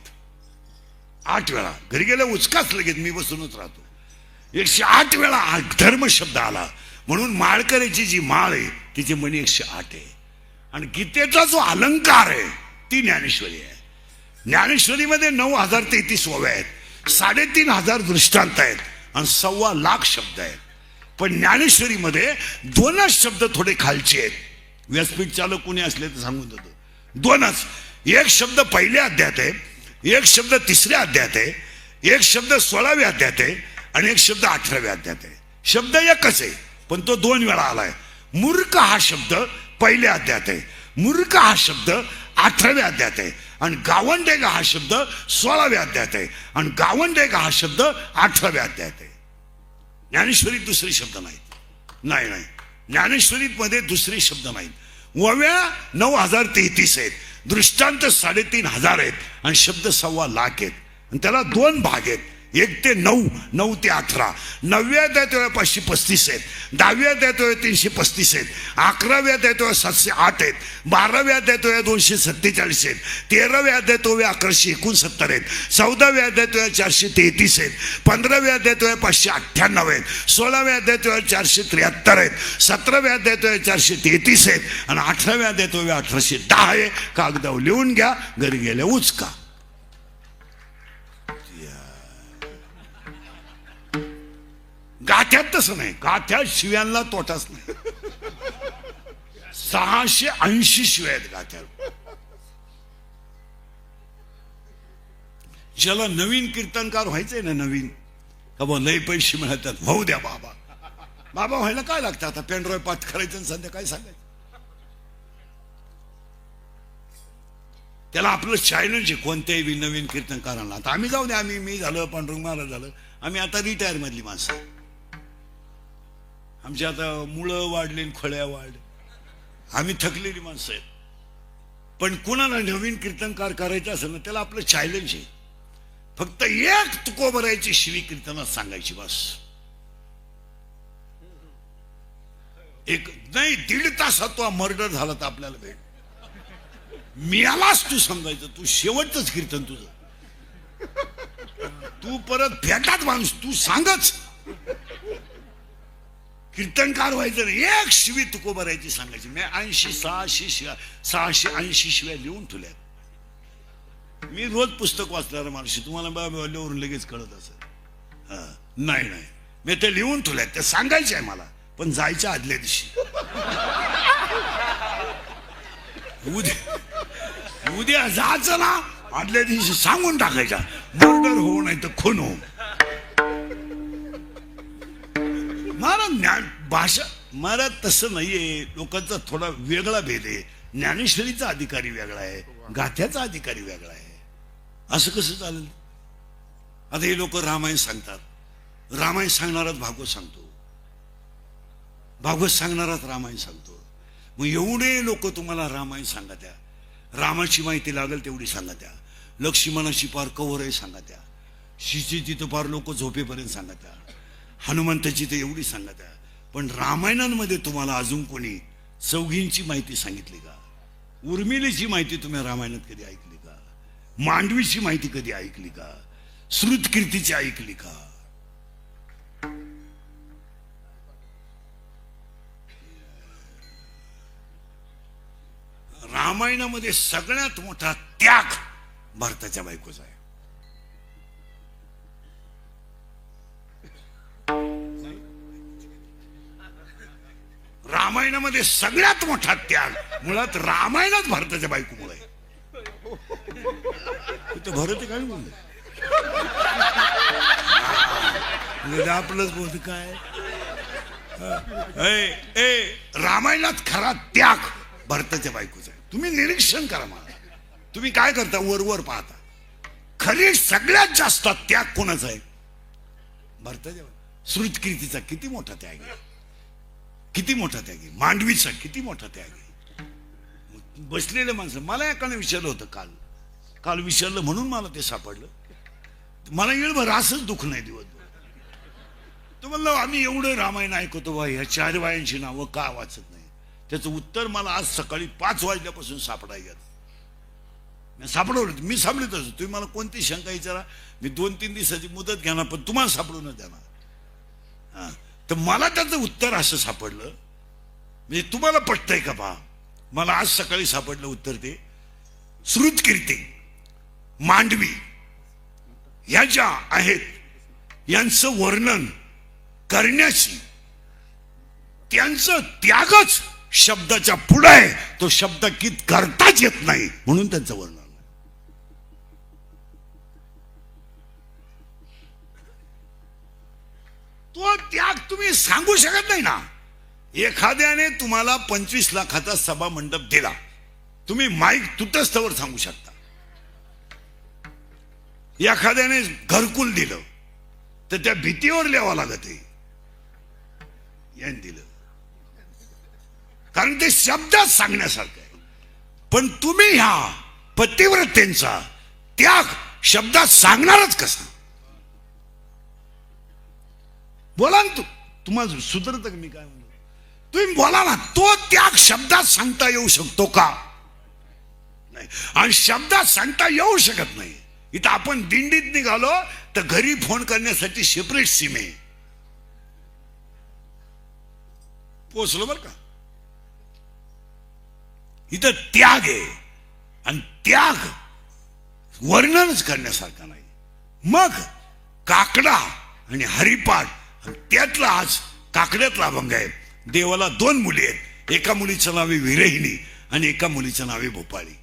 8 वेळा. घरी गेल्या उचकाच लगेच मी बसूनच राहतो. 108 वेळा धर्म शब्द आला. म्हणून माळकऱ्याची जी माळ आहे तिची म्हणी 108 आहे. आणि गीतेचा जो अलंकार आहे ती ज्ञानेश्वरी आहे. ज्ञानेश्वरीमध्ये 9033 ओव्या आहेत, 3500 दृष्टांत आहेत आणि 1.25 लाख शब्द आहेत. पण ज्ञानेश्वरीमध्ये 2च शब्द थोडे खालचे आहेत. व्यासपीठ चालक कोणी असले तर सांगून देतो. 2च. एक शब्द पहिल्या अध्यायात आहे, एक शब्द 3ऱ्या अध्यायात आहे, एक शब्द 16व्या अध्यायात आहे आणि एक शब्द 18व्या अध्यायात आहे. शब्द एकच आहे पण तो 2 वेळा आलाय. मूर्ख हा शब्द पहिल्या अध्यायात आहे, मूर्ख हा शब्द 18व्या अध्यायात आहे आणि गावंडेगा हा शब्द 16व्या अध्यायात आहे आणि गावंडेगा हा शब्द 18व्या अध्यायात आहे. ज्ञानेश्वरीत दुसरे शब्द नाहीत. नाही ज्ञानेश्वरीत मध्ये दुसरे शब्द नाहीत. ओव्या 9033 आहेत, दृष्टांत 3500 आहेत आणि शब्द 1.25 लाख आहेत. आणि त्याला 2 भाग आहेत. 1 ते 9, 9 ते 18. 9व्या अध्यायात 535 आहेत, 10व्या अध्यायात 335 आहेत, 11व्या अध्यायात 708 आहेत, 12व्या अध्यायात 247 आहेत, 13व्या अध्यायात 1169 आहेत, 14व्या अध्यायात 433 आहेत, 15व्या अध्यायात 598 आहेत, 16व्या अध्यायात 473 आहेत, 17व्या अध्यायात 433 आहेत आणि 18व्या अध्यायात 1810 आहे. कागदावर लिहून घ्या, घरी गेल्या उचका. गाथ्यात तसं नाही. गाथ्यात शिव्यांना तोटाच नाही. 680 शिव्या आहेत गाथ्यात. ज्याला नवीन कीर्तनकार व्हायचंय ना, नवीन का बा लय पैसे मिळतात, होऊ द्या बाबा. बाबा व्हायला काय लागतं आता? पेनड्राईव्ह पाठ करायचं आणि सध्या काय सांगायचं. त्याला आपलं चॅलेंज आहे कोणत्याही नवीन कीर्तनकारांना. आता आम्ही जाऊ द्या, मी झालं, पांडुरंग महाराज झालं, आम्ही आता रिटायर मधली माणसं. आमची आता मुळं वाढली, खोळ्या वाढल्या, आम्ही थकलेली माणसं आहेत. पण कोणाला नवीन कीर्तनकार करायचं असेल ना, त्याला आपलं चॅलेंज आहे. फक्त एक तुकोबरायची शिवी कीर्तनात सांगायची बस. एक नाही 1.5 तासात तो मर्डर झाला तर आपल्याला भेट मिळालाच तू समजायचं. तू शेवटच कीर्तन तुझं, तू परत भेटात माणूस, तू सांगच. कीर्तनकार व्हायचं नाही. एक शिवी तुकोबरायची सांगायची. मी 680 शिव्या लिहून ठेवल्यात. मी रोज पुस्तक वाचणारा माणूस, तुम्हाला बाबावरून लगेच कळत असेल. नाही मी ते लिहून ठेवल्यात. ते सांगायचे आहे मला, पण जायच्या आदल्या दिवशी. उद्या जायचं ना, आदल्या दिवशी सांगून टाकायचा, मर्डर हो नाही तर खून हो. भाषा महाराज तसं नाहीये. लोकांचा थोडा वेगळा भेद आहे. ज्ञानेश्वरीचा अधिकारी वेगळा आहे, गाथ्याचा अधिकारी वेगळा आहे. असं कसं चालेल? आता हे लोक रामायण सांगतात, रामायण सांगणाराच भागवत सांगतो, भागवत सांगणाराच रामायण सांगतो. मग एवढे लोक तुम्हाला रामायण सांगा त्या, रामाची माहिती लागेल तेवढी सांगा त्या, लक्ष्मणाची पार कवर आहे सांगा त्या, शिशीची तर पार लोक झोपेपर्यंत सांगा त्या, हनुमंताची तर एवढी सांगा त्या. पण रामायणांमध्ये तुम्हाला अजून कोणी चौघींची माहिती सांगितली का? उर्मिलेची माहिती तुम्ही रामायणात कधी ऐकली का? मांडवीची माहिती कधी ऐकली का? श्रुतकीर्तीची ऐकली का? रामायणामध्ये सगळ्यात मोठा त्याग भरताच्या बायकोचा आहे. रामायणामध्ये सगळ्यात मोठा त्याग मुळात रामायणात भरताच्या बायकोमुळे आहे. ते भरत काय बोलले आपलंच बोलत काय रामायणात खरा त्याग भरताच्या बायकोचा आहे. तुम्ही निरीक्षण करा मला. तुम्ही काय करता वर पाहता. खरी सगळ्यात जास्त त्याग कोणाचा आहे? भरताच्या. श्रुतकीर्तीचा किती मोठा त्याग आहे, किती मोठा त्याग आहे. मांडवीचा किती मोठा त्याग आहे. बसलेले माणसं मला एकाने विचारलं होतं काल विचारलं म्हणून मला ते सापडलं. मला येळभर असंच दुःख नाही दिवसभर. तो म्हणलं आम्ही एवढं रामायण ऐकतो बा, ह्या 4 बायांची नावं का वाचत नाही. त्याचं उत्तर मला आज सकाळी 5 वाजल्यापासून सापडायला सापडवलं. मी सापडत असतो. तुम्ही मला कोणती शंका विचारा, मी 2-3 दिवसाची मुदत घेणार, पण तुम्हाला सापडून देणार. तर मला त्याचं उत्तर असं सापडलं. म्हणजे तुम्हाला पटतंय का पहा. मला आज सकाळी सापडलं उत्तर ते. श्रुतकीर्ती मांडवी ह्या ज्या आहेत यांचं वर्णन करण्याची त्यांचं त्यागच शब्दाच्या पुढे आहे. तो शब्द कित करताच येत नाही म्हणून त्यांचं वर्णन. तो त्याग तुम्ही सांगू शकत नाही ना. एखाद्याने तुम्हाला 25 लाखाचा सभा मंडप दिला, तुम्ही माईक तुटस्थवर सांगू शकता. एखाद्याने घरकुल दिलं तर त्या भीतीवर लिहावं लागत आहे यांनी दिलं, कारण ते शब्दात सांगण्यासारखं आहे. पण तुम्ही ह्या पतिव्रतेचा त्याग शब्दात सांगणारच कसा? बोला ना. तुम्हाला सुधरत का मी काय म्हणतो? तुम्ही बोला ना. तो त्याग शब्दात सांगता येऊ शकतो का? नाही. आणि शब्दात सांगता येऊ शकत नाही. इथं आपण दिंडीत निघालो तर घरी फोन करण्यासाठी सेपरेट सिम आहे. पोचलो बर का. इथं त्याग आहे आणि त्याग वर्णनच करण्यासारखा नाही. मग काकडा आणि हरिपाठ, त्यातला आज काकड्यातला अभंग आहे. देवाला 2 मुली आहेत. एका मुलीचं नाव आहे विरहिणी आणि एका मुलीचं नाव आहे भोपाळी.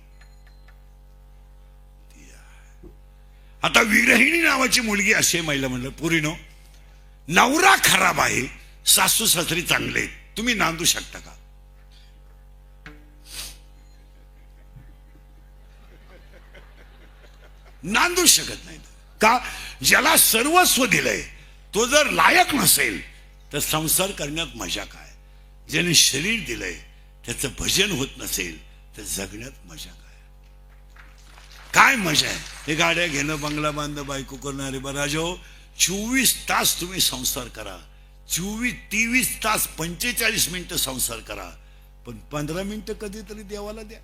आता विरहिणी नावाची मुलगी असे महिला म्हणलं, पुरीनो नवरा खराब आहे, सासू सासरी चांगले आहेत, तुम्ही नांदू शकता का? नांदू शकत नाही का? ज्याला सर्वस्व दिलंय तो जर लायक नसेल तर संसार करण्यात मजा काय? ज्याने शरीर दिलंय त्याचं भजन होत नसेल तर जगण्यात मजा काय? काय मजा आहे? हे गाड्या घेणं, बंगला बांधणं, बायको करणारे बराजो. 24 तास तुम्ही संसार करा, 23 तास 45 मिनिटं संसार करा, पण 15 मिनिटं कधीतरी देवाला द्या.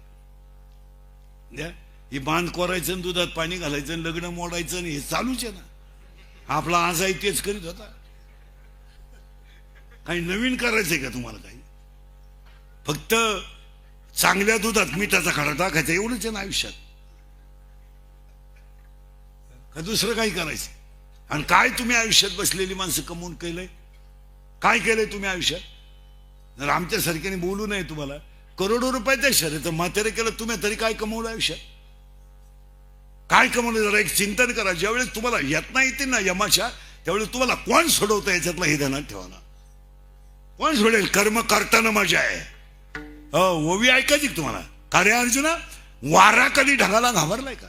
द्या. हे बांध कोरायचं, दुधात पाणी घालायचं, लग्न मोडायचं, हे चालूच आहे ना. आपला आजही तेच करीत होता. काही नवीन करायचंय का तुम्हाला? काही फक्त चांगल्या दुधात मिठाचा खडा टाकायचा एवढंच आहे ना आयुष्यात. का दुसरं काही करायचं? आणि काय तुम्ही आयुष्यात बसलेली माणसं कमवून केलंय? काय केलंय तुम्ही आयुष्यात? जर आमच्यासारख्याने बोलू नये तुम्हाला, करोडो रुपयाच्या शर्यत म्हातारे केलं तुम्ही, तरी काय कमवलं आयुष्यात? काय कमवलं? जरा एक चिंतन करा. ज्यावेळेस तुम्हाला यातना येते ना यमाच्या, त्यावेळेस तुम्हाला कोण सोडवतं याच्यातला हे ध्यानात ठेवा ना. कोण सोडेल? कर्म करताना मजा आहे. ओवी ऐकायची तुम्हाला. का रे अर्जुना, वारा कधी ढगाला घाबरलाय का?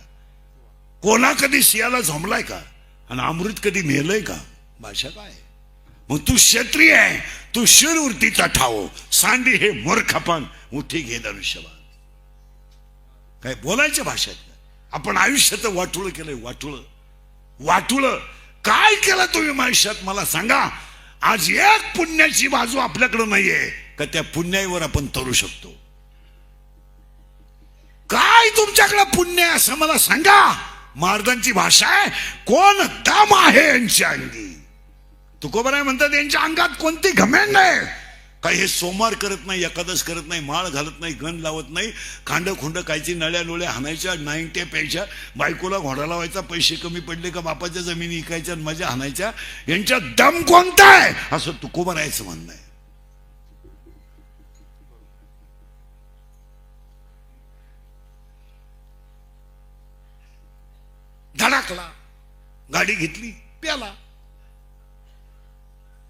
कोणा कधी सियाला झोंबलाय का? आणि अमृत कधी मेलय का? भाषा काय? मग तू क्षत्रिय आहे, तू शिरवृत्तीचा ठाव, सांडी हे मूर्खपण, उठी घे धनुष्यबाण. काय बोलायच्या भाषेत? आपण आयुष्याचं वाटुळ केलंय. वाटुळ काय केलं तुम्ही आयुष्यात मला सांगा. आज एक पुण्याची बाजू आपल्याकडे नाहीये का त्या पुण्यावर आपण तरू शकतो? काय तुमच्याकडे पुण्य आहे असं मला सांगा. महाराजांची भाषा आहे, कोण दम आहे यांच्या अंगी. तुकोबराय म्हणतात यांच्या अंगात कोणती घमेंड आहे, काही हे सोमवार करत नाही, एकादश करत नाही, माळ घालत नाही, गण लावत नाही, खांड खुंड कायची नळ्या लोळ्या हाणायच्या, नाईंट्या प्यायच्या, बायकोला घोडा लावायचा, पैसे कमी पडले का बापाच्या जमिनी इकायच्या आणि मजा हाणायच्या. यांच्या दम कोणता आहे असं तुकोबारायचं म्हणणं आहे. धडकला, गाडी घेतली, प्याला,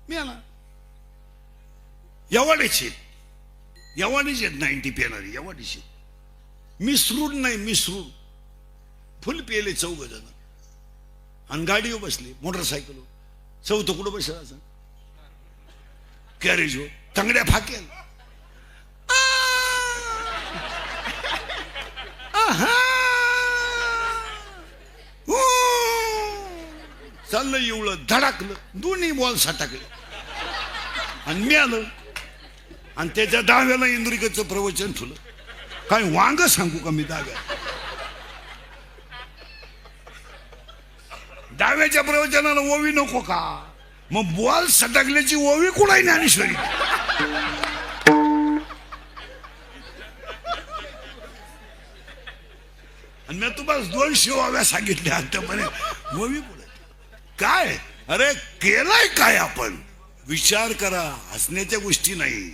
मिळाला. एवढेच आहेत 90 पेणारी, एवढेच. मिसरूड नाही, मिसरूड फुल पेले 4 जण आणि गाडीवर बसले, मोटरसायकल. चौथं कुठं बसला असं कॅरेज हो, तंगड्या फाकेल. चाललं एवढं, धडकलं, दोन्ही बॉल सटाकले आणि मी आलं. आणि त्याच्या डाव्याला इंद्रिकेचं प्रवचन ठेवलं. काय वांग सांगू का मी डाव्याच्या प्रवचनाला ओवी नको का? मग बॉल सटकल्याची ओवी कुणाही ज्ञानेश्वरी. आणि मी तुम्हाला 200 ओव्या सांगितल्या आतापर्यंत, ओवी कुठे काय? अरे केलाय काय आपण? विचार करा. हसण्याच्या गोष्टी नाही,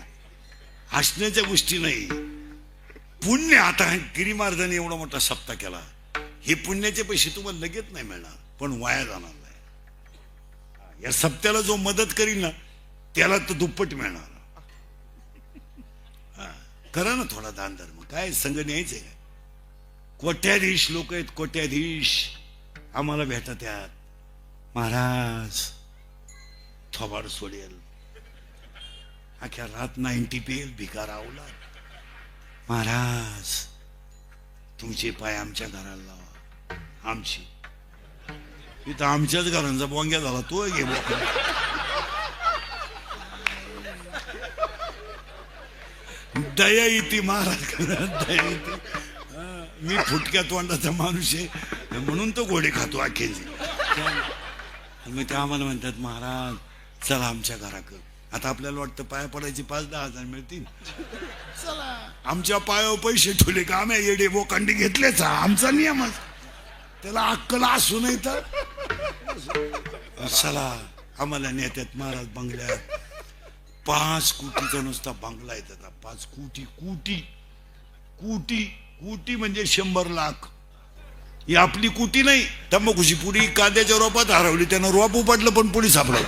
हसण्याच्या गोष्टी नाही. पुण्य, आता गिरीमार्गाने एवढा मोठा सप्ताह केला, हे पुण्याचे पैसे तुम्हाला लगेच नाही मिळणार, पण वाया जाणार नाही. या सप्त्याला जो मदत करील ना त्याला तर दुप्पट मिळणार. करा ना थोडा दान धर्म. काय संघ न्यायचंय काय? कोट्याधीश लोक आहेत, कोट्याधीश आम्हाला भेटत आहेत. महाराज थोबाड सोडेल, अख्या रात 90 पेल, भिकार आवला. महाराज तुमचे पाय आमच्या घराला लावा. आमची इथं आमच्याच घरांचा बोंग्या झाला, तो घे दया येते महाराज, दया येते. मी फुटक्या तोंडाचा माणूस आहे म्हणून तो घोडे खातो अखेरची. मग ते आम्हाला म्हणतात महाराज चला आमच्या घराकडे. आता आपल्याला वाटतं पाया पडायचे 5-10 हजार मिळतील, चला आमच्या पायावर पैसे ठेवले का आम्ही येडे बोकांडी घेतलेच. आमचा नियमच, त्याला अक्कल असू नाही तर चला आम्हाला नेत्यात महाराज बंगल्यात. 5 कोटीचा नुसता बंगला आहे त्याचा. 5 कोटी, कोटी कोटी कोटी म्हणजे 100 लाख. ही आपली कुटी नाही. तंबाखूची पुडी कांद्याच्या रोपात हरवली, त्यानं रोप उपटलं पण पुढे सापडलं.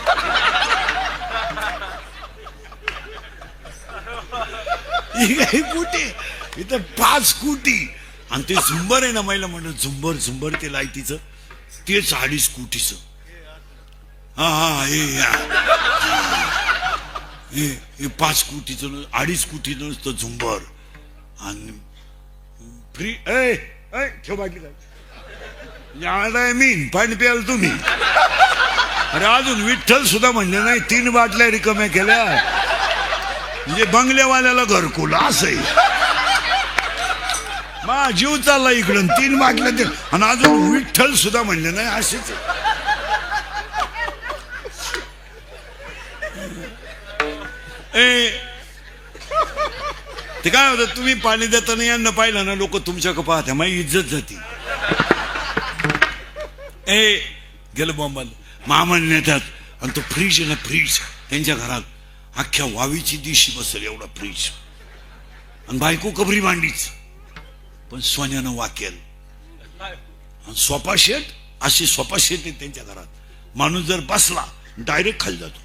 कुठे इथं 5 कोटी. आणि ते झुंबर आहे ना, महिला म्हणलं झुंबर झुंबर ते लाईटीचं, तेच 2.5 कोटीचं. हा हा हे 5 कोटीचं 2.5 कोटीचं नुसतं झुंबर. आणि फ्री ठेव बाटली काय मी पाणी प्याल तुम्ही. अरे अजून विठ्ठल सुद्धा म्हणले नाही, 3 बाटल्या रिकाम्या केल्या म्हणजे बंगलेवाल्याला घरकुल असं. मा जीव चालला इकडून 3 बाटल्या आणि अजून विठ्ठल सुद्धा म्हणले नाही. असेच ते काय होतं, तुम्ही पाणी देताना यांना पाहिलं ना लोक तुमच्याकडे पाहत्या, माझी इज्जत जाती. गेलं बॉम्बाला मामल नेतात. आणि तो फ्रीज आहे ना, फ्रीज त्यांच्या घरात अख्ख्या वावीची दिशी बसेल एवढा फ्रीज. आणि बायको कबरी मांडीच, पण सोन्यानं वाकेल. आणि सोफा सेट, असे सोफा सेट आहेत त्यांच्या घरात. माणूस जर बसला डायरेक्ट खाली जातो.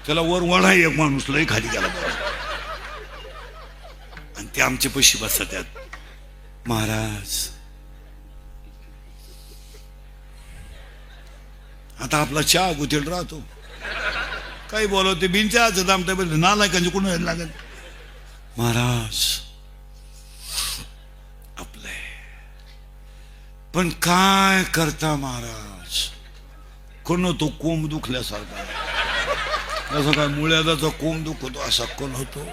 त्याला वर वळा एक माणूस लय खाली गेला. आणि ते आमचे पैसे बसतात त्यात. महाराज आता आपला चहा गुतेल राहतो, काही बोलवते बिनच्याचं दाम त्या नालायकांचे कोण लागत. महाराज आपले पण काय करता महाराज, कोण तो कोंब दुखल्यासारखा, असं काय मुळ्याचा कोंब दुखतो असा कोण होतो.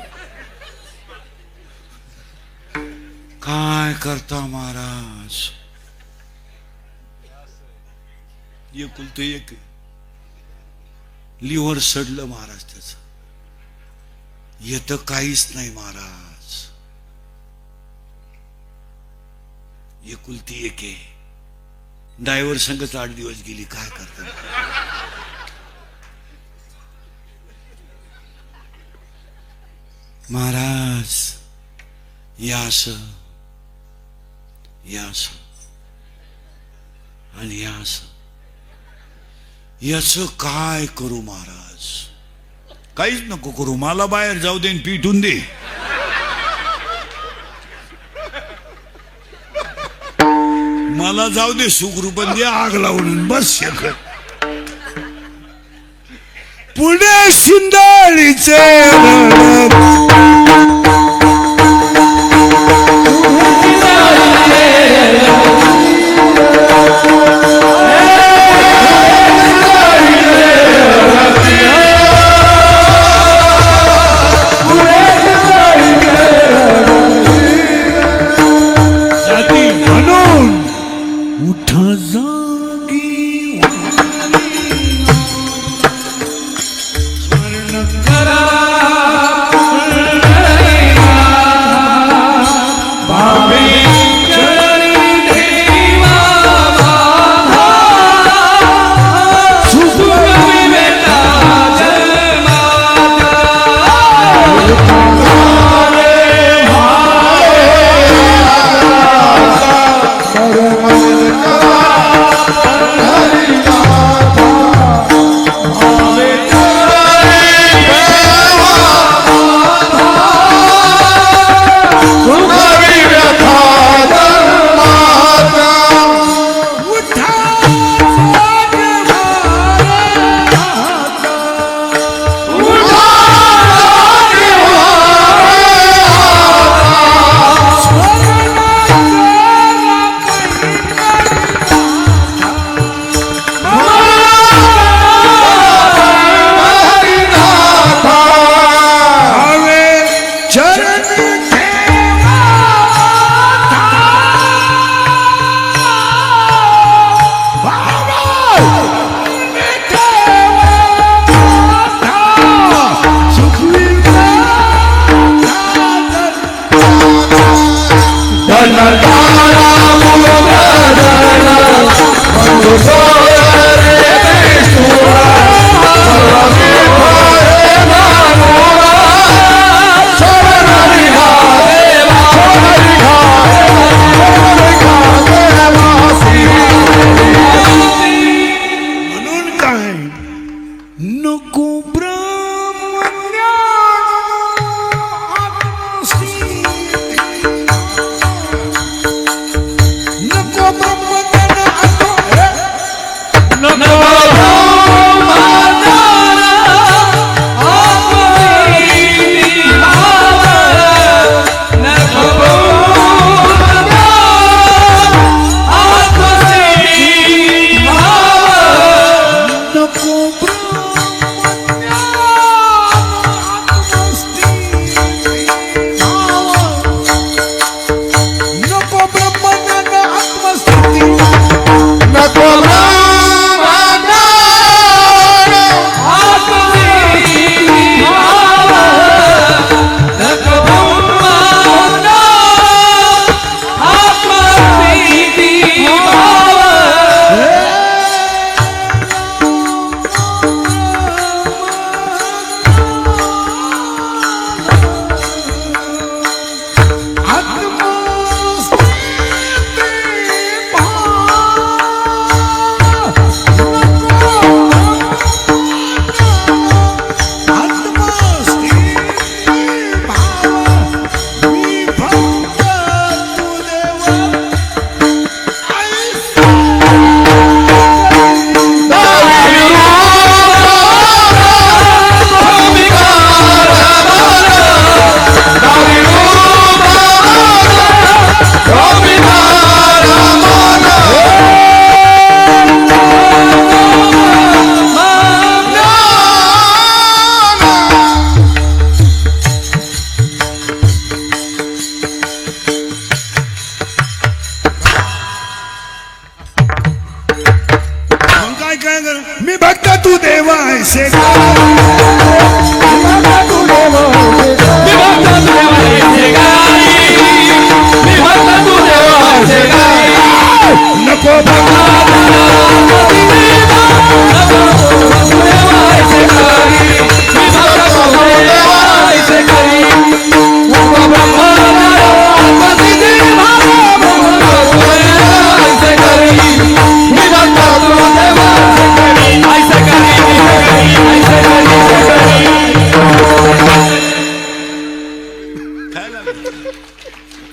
काय करता महाराज. एकुलतं एक लिव्हर सडलं महाराज त्याचं. येत काहीच नाही महाराज. एकुलती एक आहे. ड्रायव्हर संगच 8 दिवस गेली, काय करतात. महाराज या असं आणि याच काय करू महाराज. काहीच नको करू, मला बाहेर जाऊ दे, पिटून दे. मला जाऊ दे सुखरूपण दे, आग लावून बस शकत. पुणे शिंदाळीचे करा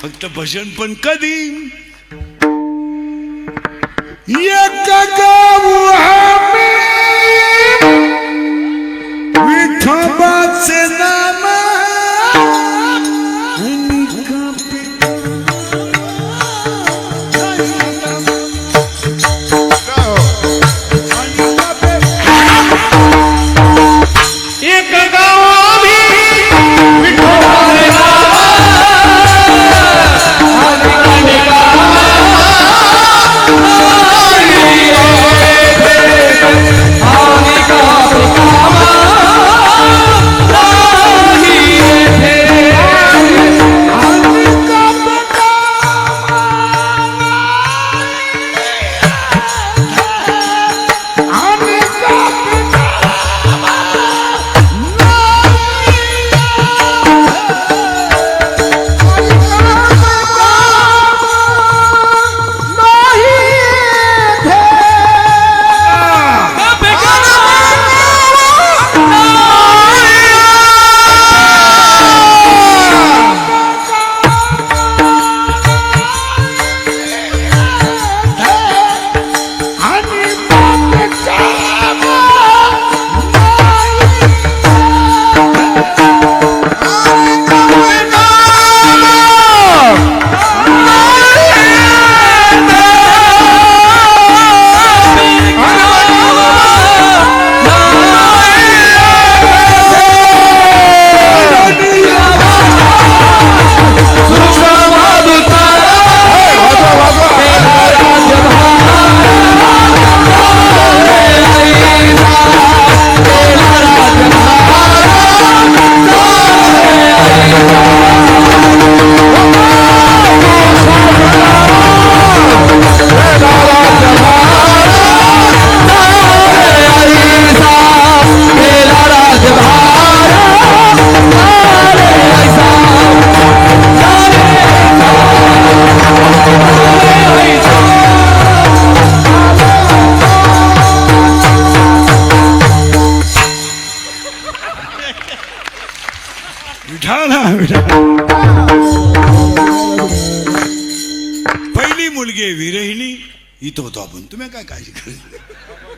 फक्त भजन पण कधी एक गाव आम्ही विठोबाचे नाम एक गाव आम्ही विठोबाचे नाव पहिली मुलगी आहे विरहिणी इथं होतो आपण तुम्ही काय काळजी करायची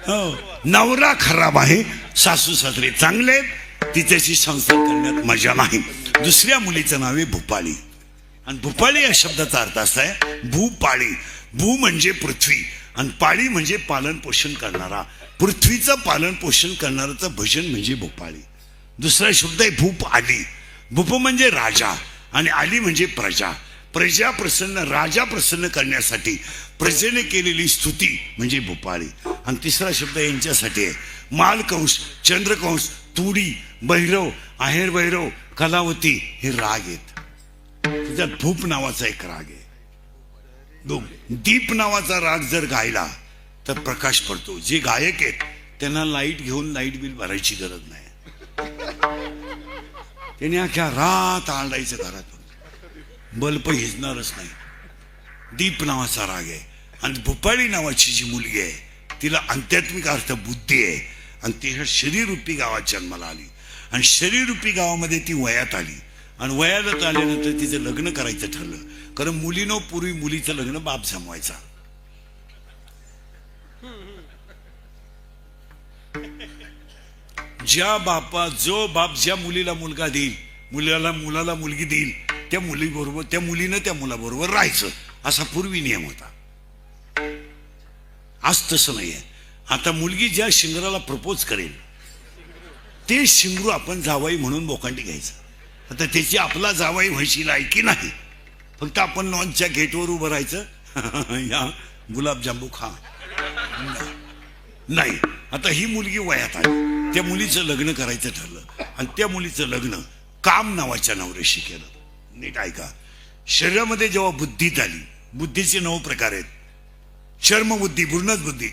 हो नवरा खराब आहे सासू सासरे चांगले तिच्याशी संसार करण्यात मजा नाही दुसऱ्या मुलीचं नाव आहे भूपाळी आणि भूपाळी या शब्दाचा अर्थ असा आहे भूपाळी भू म्हणजे पृथ्वी आणि पाळी म्हणजे पालन पोषण करणारा पृथ्वीचं पालन पोषण करणाराचं भजन म्हणजे भूपाळी दुसरा शब्द आहे भूप आली भूप म्हणजे राजा आणि आली म्हणजे प्रजा प्रजा प्रसन्न राजा प्रसन्न करण्यासाठी प्रजेने केलेली स्तुती म्हणजे भूपाळी आणि तिसरा शब्द यांच्यासाठी आहे मालकंस चंद्रकंस तुडी भैरव आहेर भैरव कलावती हे राग आहेत त्याच्यात भूप नावाचा एक राग आहे दीप नावाचा राग जर गायला तर प्रकाश पडतो जे गायक आहेत त्यांना लाईट घेऊन लाईट बिल भरायची गरज नाही त्याने अख्या रात आळायचं घरातून बल्ब हिजणारच नाही दीप नावाचा राग आहे आणि भूपाळी नावाची जी मुलगी आहे तिला आध्यात्मिक अर्थ बुद्धी आहे आणि ती शरीररूपी गावात जन्माला आली आणि शरीररूपी गावामध्ये ती वयात आली आणि वयात आल्यानंतर तिचं लग्न करायचं ठरलं कारण मुलीनो पूर्वी मुलीचं लग्न बाप जमवायचा जो बाप ज्या मुलीला मुलगा देईल मुलाला मुलगी देईल त्या मुलीबरोबर त्या मुलीनं त्या मुलाबरोबर राहायचं असा पूर्वी नियम होता आज तसं नाहीये आता मुलगी ज्या शिंगराला प्रपोज करेल ते शिंगरू आपण जावाई म्हणून बोकांडी घ्यायचं आता त्याची आपला जावाई व्हायची लायकी नाही फक्त आपण लॉन्चच्या गेटवर उभं राहायचं या गुलाबजांबू खा नाही आता ही मुलगी वयात आली त्या मुलीचं लग्न करायचं ठरलं आणि त्या मुलीचं लग्न काम नावाच्या नवऱ्याशी केलं नीट ऐका शरीरामध्ये जेव्हा बुद्धीत आली बुद्धीचे 9 प्रकार आहेत चर्मबुद्धी बुर्णज बुद्धी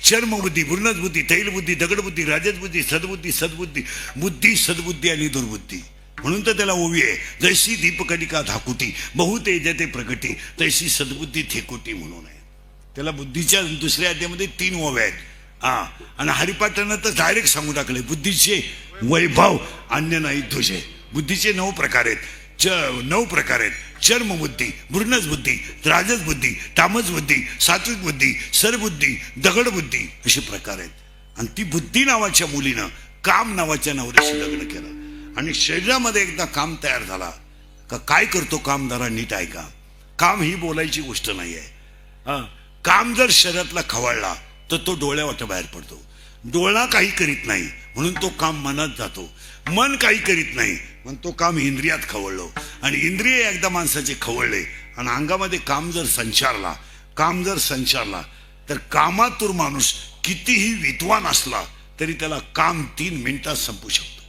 चर्मबुद्धी बुर्णज बुद्धी तैलबुद्धी दगडबुद्धी राजसबुद्धी सद्बुद्धी बुद्धी सद्बुद्धी आणि दुर्बुद्धी म्हणून तर त्याला ओवी आहे जैसी दीपकलिका धाकुती बहुते जते प्रगटी तैसी सद्बुद्धी थेकोटी म्हणून आहे त्याला बुद्धीच्या दुसऱ्या अध्यायामध्ये 3 ओव्या आहेत आणि हरिपाठानं तर डायरेक्ट सांगून टाकले बुद्धीचे वैभव अन्य नाही तुझे बुद्धीचे 9 प्रकार आहेत 9 प्रकार आहेत चर्म बुद्धी, भ्रूणज बुद्धी, राजस बुद्धी, तामस बुद्धी, सात्विक बुद्धी, सरबुद्धी, दगड बुद्धी असे प्रकार आहेत. आणि ती बुद्धी नावाच्या मुलीनं काम नावाच्या नवऱ्याशी लग्न केलं आणि शरीरामध्ये एकदा काम तयार झाला का काय करतो कामदारा नीट ऐका. काम ही बोलायची गोष्ट नाही आहे. काम जर शरीरातला खवळला तर तो डोळ्यावाट बाहेर पडतो. डोळा काही करीत नाही म्हणून तो काम मनात जातो. मन काही करीत नाही म्हणून तो काम इंद्रियात खवळलो आणि इंद्रिय एकदा माणसाचे खवळले आणि अंगामध्ये काम जर संचारला तर कामातूर माणूस कितीही विद्वान असला तरी त्याला काम 3 मिनिटात संपू शकतो.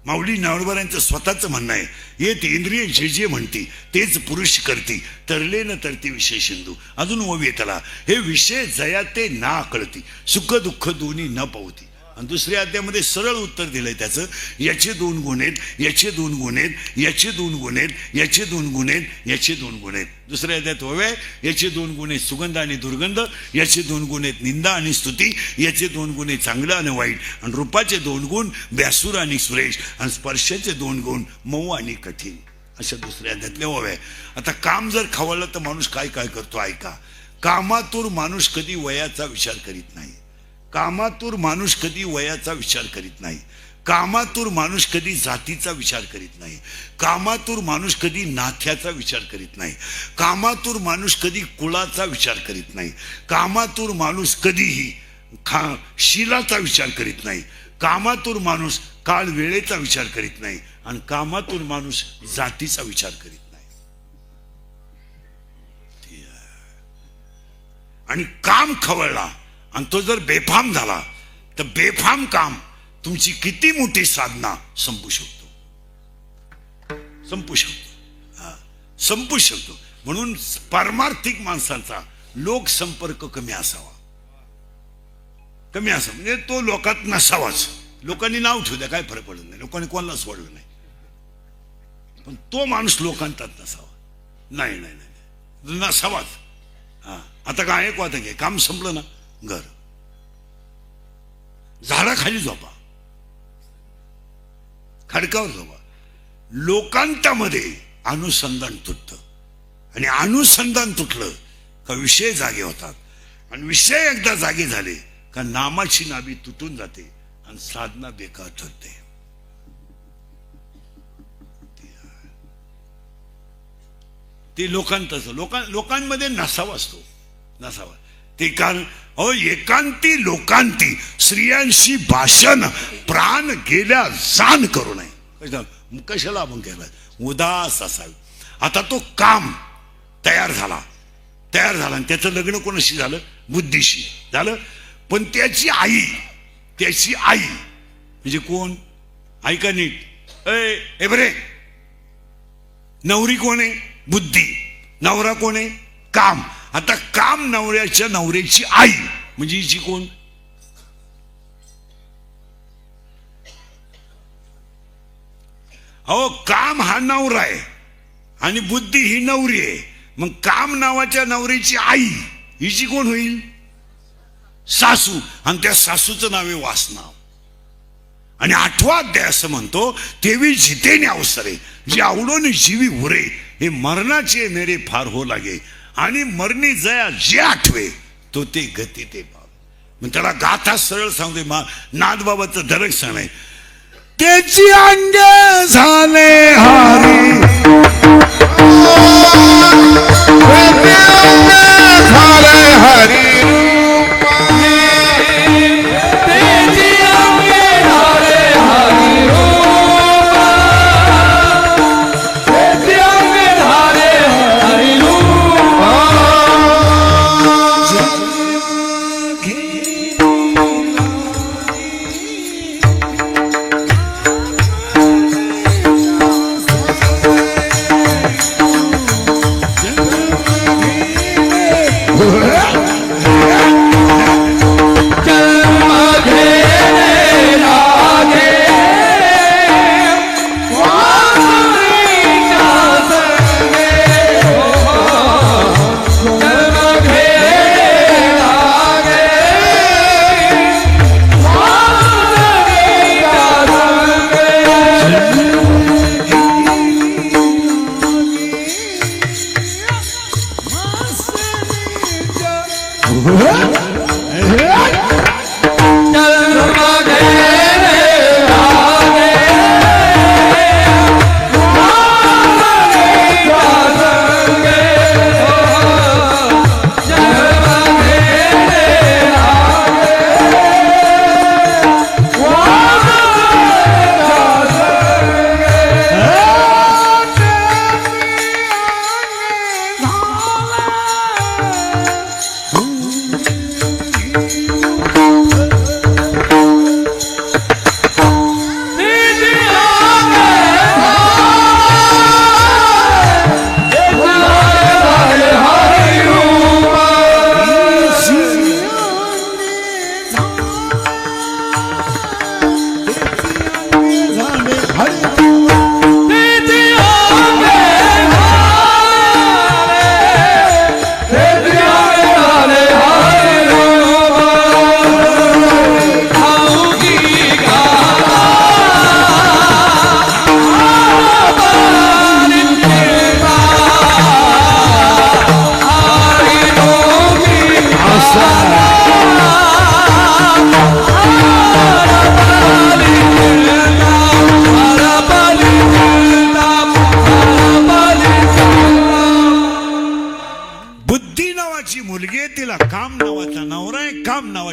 माऊली नावडबरांचं स्वतःच म्हणणं आहे, येत इंद्रिय जे जे म्हणती तेच पुरुष करती, तरले न तरती विषय सिंधू. अजून ओवी त्याला हे विषय जया ते ना कळती, सुख दुःख दोन्ही न पावती. आणि दुसऱ्या अध्यायामध्ये सरळ उत्तर दिलंय त्याचं, याचे 2 गुण आहेत, याचे 2 गुण आहेत, याचे 2 गुण आहेत, याचे 2 गुण आहेत, याचे 2 गुण आहेत. दुसऱ्या अध्यायात ओव्या याचे 2 गुण आहेत सुगंध आणि दुर्गंध, याचे 2 गुण आहेत निंदा आणि स्तुती, याचे 2 गुण आहेत चांगलं आणि वाईट, आणि रूपाचे 2 गुण ब्यासूर आणि सुरेश, आणि स्पर्शाचे 2 गुण मऊ आणि कठीण. अशा दुसऱ्या अध्यायातल्या ओव्या. आता काम जर खवळलं तर माणूस काय काय करतो ऐका. कामातूर माणूस कधी वयाचा विचार करीत नाही. कामातूर माणूस कधी वयाचा विचार करीत नाही. कामातूर माणूस कधी जातीचा विचार करीत नाही. कामातूर माणूस कधी नाथ्याचा विचार करीत नाही. कामातूर माणूस कधी कुळाचा विचार करीत नाही. कामातूर माणूस कधीही शिलाचा विचार करीत नाही. कामातूर माणूस काळ वेळेचा विचार करीत नाही आणि कामातूर माणूस जातीचा विचार करीत नाही. आणि काम खवळला आणि तो जर बेफाम झाला तर बेफाम काम तुमची किती मोठी साधना संपू शकतो. म्हणून पारमार्थिक माणसाचा लोकसंपर्क कमी असावा. म्हणजे तो लोकात नसावाच. लोकांनी नाव ठेवलं काय फरक पडत नाही, लोकांनी कोणाला सोडलं नाही, पण तो माणूस लोकांतात नसावा. नाही नसावाच. आता काय एक वाटत घे, काम संपलं ना, घर झाडाखाली झोपा, खडकावर झोपा. लोकांतामध्ये अनुसंधान तुटतं आणि अनुसंधान तुटलं का विषय जागे होतात आणि विषय एकदा जागे झाले का नामाची नाभी तुटून जाते आणि साधना बेकार ठरते. ते लोकांमध्ये नसावा असतो. ते कारण एकांती लोकांती स्त्रियांशी भाषण प्राण गेल्या जाण करू नये. कशाला आपण केलं उदास असावी. आता तो काम तयार झाला आणि त्याचं लग्न कोणाशी झालं, बुद्धीशी झालं. पण त्याची आई म्हणजे कोण, ऐका नीट, ए बरे, नवरी कोण आहे, बुद्धी. नवरा कोण आहे, काम. आता काम नवऱ्याची आई म्हणजे हिची कोण, काम हा नवरा आहे आणि बुद्धी ही नवरी आहे. मग काम नावाच्या नवऱ्याची आई हिची कोण होईल, सासू. आणि त्या सासूचं नाव आहे वासना. आणि 8वा अध्याय असं म्हणतो, तेवी जितेने अवसरे जी आवडोने जीवी उरे, हे मरणाचे मेरे फार हो लागे, आणि मरणी जया जे आठवे तो ते गती ते पाव. मग त्याला गाथा सरळ सांगते, नाथबाबाचं धडक सण आहे, त्याची अंगे झाले हारी, झाले हरी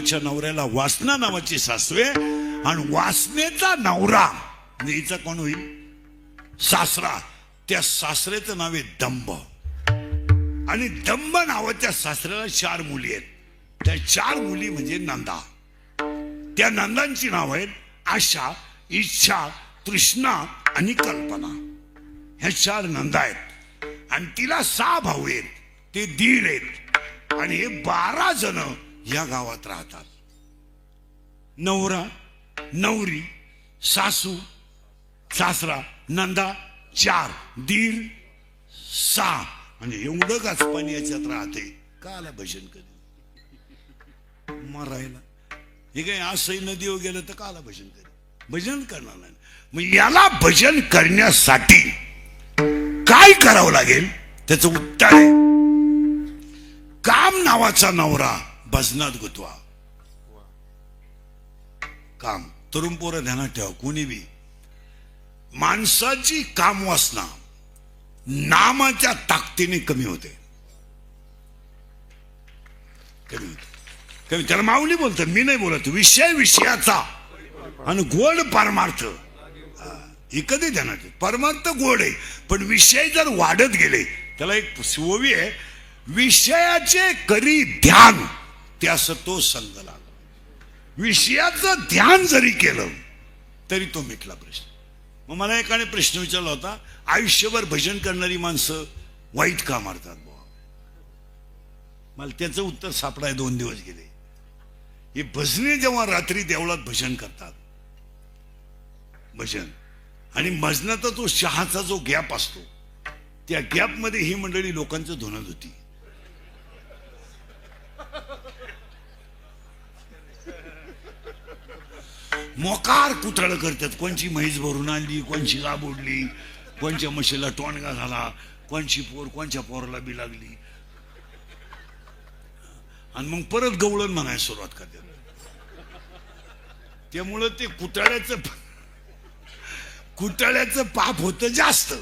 नावाच्या नवऱ्याला वासना नावाची सासू आहे आणि वासनेचा नवरा हिचा कोण होईल? सासरा. त्या सासऱ्याचं नाव आहे दंभ. आणि दंभ नावाच्या सासऱ्याला 4 मुली आहेत. त्या 4 मुली म्हणजे नंदा. त्या नंदांची नाव आहेत आशा, इच्छा, तृष्णा आणि कल्पना. ह्या 4 नंदा आहेत. आणि तिला 6 भाऊ आहेत, ते दीड आहेत. आणि हे 12 जण या गावात राहतात. नवरा, नवरी, सासू, सासरा, नंदा 4, दीर 6. आणि एवढं गाचपाणी याच्यात राहते. काला भजन कधी मरायला हे काय असंही नदीवर गेलं तर काला भजन कधी भजन करणार नाही. मग याला भजन करण्यासाठी काय करावं लागेल? त्याचं उत्तर आहे काम नावाचा नवरा भजनात गुतवा. काम. तरुण पोरं ध्यानात ठेवा. कोणी बी माणसाची काम वासना नामाच्या ताकदीने कमी होते. कमी. त्याला माऊली बोलतो, मी नाही बोलत. विषय विषयाचा आणि गोड परमार्थ हे कधी ध्यानात ठेव. परमार्थ गोड आहे, पण विषय जर वाढत गेले, त्याला एक ओवी आहे, विषयाचे करी ध्यान त्यास तो संग लागला. विषयाचं ध्यान जरी केलं तरी तो मिटला प्रश्न. मग मला एकाने प्रश्न विचारला होता, आयुष्यभर भजन करणारी माणसं वाईट का मारतात बुवा? मला त्याचं उत्तर सापडाय 2 दिवस गेले. हे भजने जेव्हा रात्री देवळात भजन करतात, भजन आणि भजनाचा तो चहाचा जो गॅप असतो, त्या गॅप मध्ये ही मंडळी लोकांचं धुणत होती. मोकार कुत्राळ करतात. कोणची म्हैस भरून आणली, कोणची गाब उडली, कोणच्या म्हशीला टोणगा झाला, कोणची पोर कोणच्या पोराला बी लागली, आणि मग परत गवळण म्हणायला सुरुवात करतात. त्यामुळं ते कुटाळ्याचं पाप होतं जास्त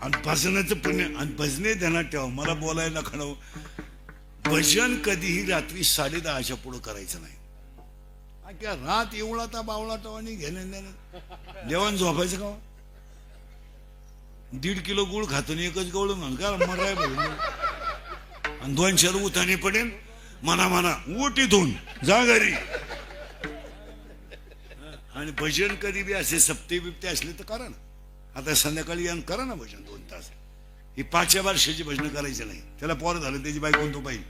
आणि भजनाचं पुण्य. आणि भजने ध्यानात ठेवा, मला बोलायला खणव, भजन कधीही रात्री 10:30च्या पुढे करायचं नाही. क्या रात एवढा बावळा टवानी घेणं देवान झोपायचं का? 1.5 किलो गुळ खातो आणि 1च गवळ म्हण का मराय आणि 2 शर उताने पडेल. मना उठ इथून जा घरी. आणि भजन कधी बी असे सप्ते बिप्ते असले तर करा ना. आता संध्याकाळी यान करा ना भजन 2 तास. ही 5 वर्षाची भजन करायची नाही. त्याला पोर झालं, त्याची बायको तो पाहिजे.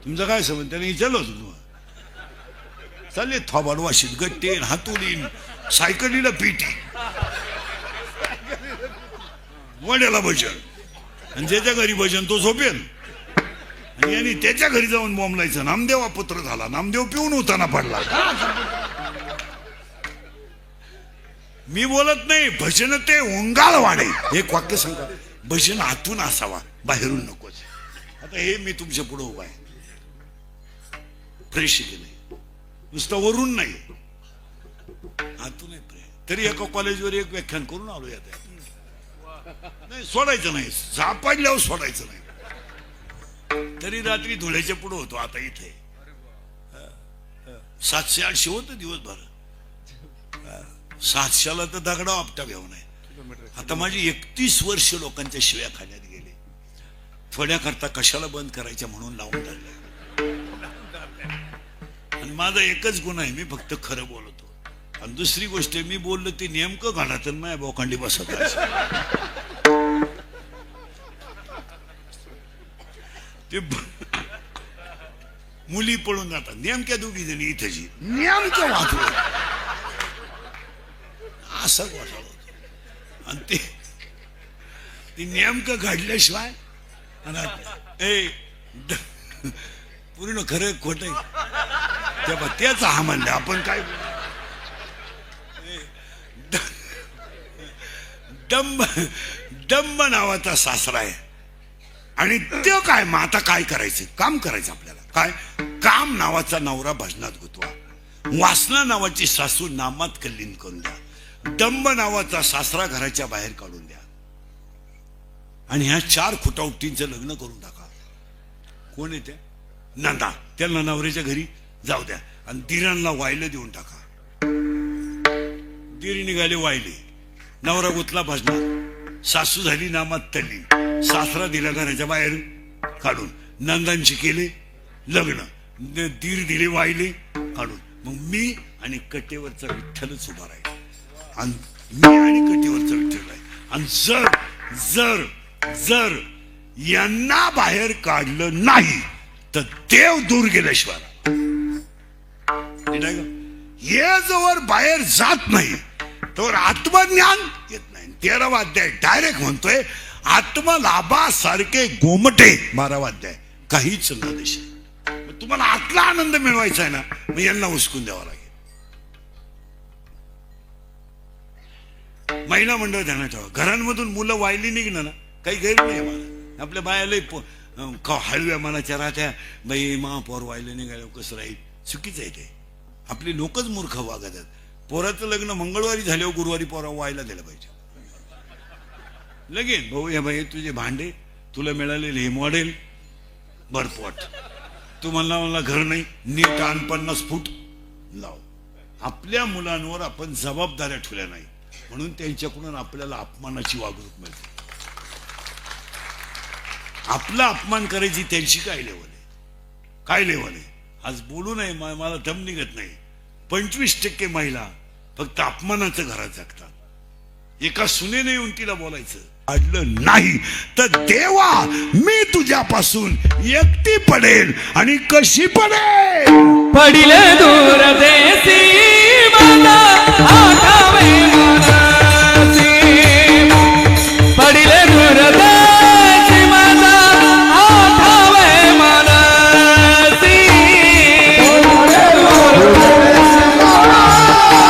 तुमचं काय समज? त्याने विचारलं होतं तुम्हाला. चालले थोबाड वाशीत गट्टे हातुलीन सायकलीला पिटी वड्याला भजन. आणि ज्याच्या घरी भजन तो झोपेल. आणि यांनी त्याच्या घरी जाऊन बोंबलायचं. नामदेवा पुत्र झाला, नामदेव पिऊन उताना पडला. मी बोलत नाही, भजन ते ओंगाळ वाढे. एक वाक्य सांगा, भजन आतून असावा, बाहेरून नकोच. आता हे मी तुमच्या पुढे उभा आहे, फ्रेश केलंय, नुसतं वरून नाही, आतून आहे. तरी एका कॉलेजवर एक व्याख्यान करून आलो. यात नाही सोडायचं नाही, झापाडल्यावर सोडायचं नाही. तरी रात्री धुळ्याच्या पुढे होतो. आता इथे 700-800 होतं दिवसभर. 700ला तर दगडा आपटा घेऊन आहे. आता माझी 31 वर्ष लोकांच्या शिव्या खाण्यात गेले. थोड्याकरता कशाला बंद करायच्या म्हणून लावून धरले. आणि माझा एकच गुण आहे, मी फक्त खरं बोलतो. आणि दुसरी गोष्ट, मी बोललो ते नेमकं घालात नाही बोखंडी बसत. ते मुली पळून जातात. नेमक्या 2 जणी इथंची नेमक्या वाचलो असं वाटलं होतं. आणि ते नेमकं घडल्याशिवाय पूर्ण खरं खोट आहे तेव्हा त्याच हा म्हणलं. आपण काय दंब नावाचा सासरा आहे. आणि ते काय, मग आता काय करायचं? काम करायचं आपल्याला. काय काम? नावाचा नवरा भजनात गुतवा. वासना नावाची सासू नामात कल्लीन करून द्या. दंब नावाचा सासरा घराच्या बाहेर काढून द्या. आणि ह्या 4 खुटावटींचं लग्न करून टाका. कोण आहे त्या? नंदा. त्यांना नवऱ्याच्या घरी जाऊ द्या. आणि दिरांना वायलं देऊन टाका. दीर निघाले वायले, नवरा गुतला भजनात, सासू झाली नामात तल्ली, सासरा दिला घराच्या बाहेर काढून, नंदांची केले लग्न, दीर दिले वायले काढून. मग मी आणि कटेवरचा विठ्ठलच उभा राहील. आणि मी आणि कटेवरचा विठ्ठल आहे. आणि जर जर जर यांना बाहेर काढलं नाही तर देव दूर गेल्याशिवाय हे जोवर बाहेर जात नाही तोवर आत्मज्ञान येत नाही. 13वा अध्याय डायरेक्ट म्हणतोय आत्मलाभासारखे गोमटे 12वा अध्याय काहीच न देश. तुम्हाला आतला आनंद मिळवायचा आहे ना, मग यांना उचकून द्यावा लागेल. महिला मंडळ ध्यानात ठेवा. घरांमधून मुलं वायली निघणं ना काही गैर नाही मला. आपल्या बायाला हळव्या मनाच्या राहत्या, बाई महापौर वायले निघाल्या कसं राहील. चुकीचं आहे ते. आपली लोकच मूर्ख वागत आहेत. पोराचं लग्न मंगळवारी झाल्यावर गुरुवारी पोरा व्हायला दिलं पाहिजे. लगेच भाऊ या बाई तुझे भांडे, तुला मिळालेले हे मॉडेल भरपोट, तुम्हाला मला घर नाही, नीट आण 50 फूट लाव. आपल्या मुलांवर आपण जबाबदाऱ्या ठेवल्या नाही म्हणून त्यांच्याकडून आपल्याला अपमानाची वागणूक मिळते. आपला अपमान करायची त्यांची काय लेवल आहे, काय लेवल आहे. आज बोलू नये, मला दम निघत नाही. 25% महिला फक्त अपमानाचं घरात जगतात. एका सुनेने येऊन तिला बोलायचं काढलं नाही तर देवा मी तुझ्यापासून एकटी पडेल. आणि कशी पडेल? पडिले दूर देसी मला आठावे मनसी. पडिले दूर देसी मला आठावे मनसी. पडिले दूर देसी मला आठावे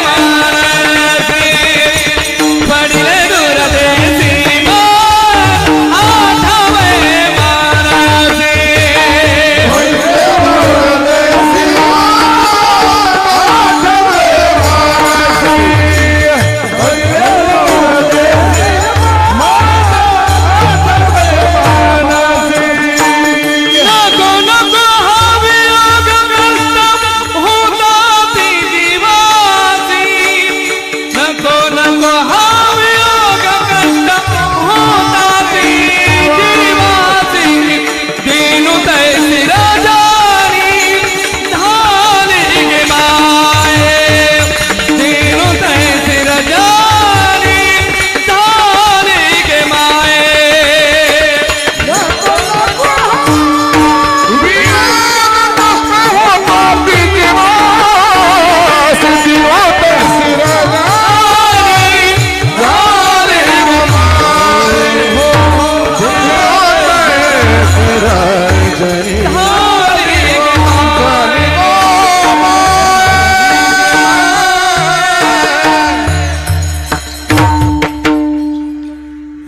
मनसी. पडिले दूर देसी मला आठावे मनसी. नको नको हा वियोग कष्ट होता ती जीवाची. नको नको हा वियोग कष्ट होता ती जीवाची. दिनू तैसी राजानी झाली गे माये. दिनू तैसी राजानी झाली गे माये.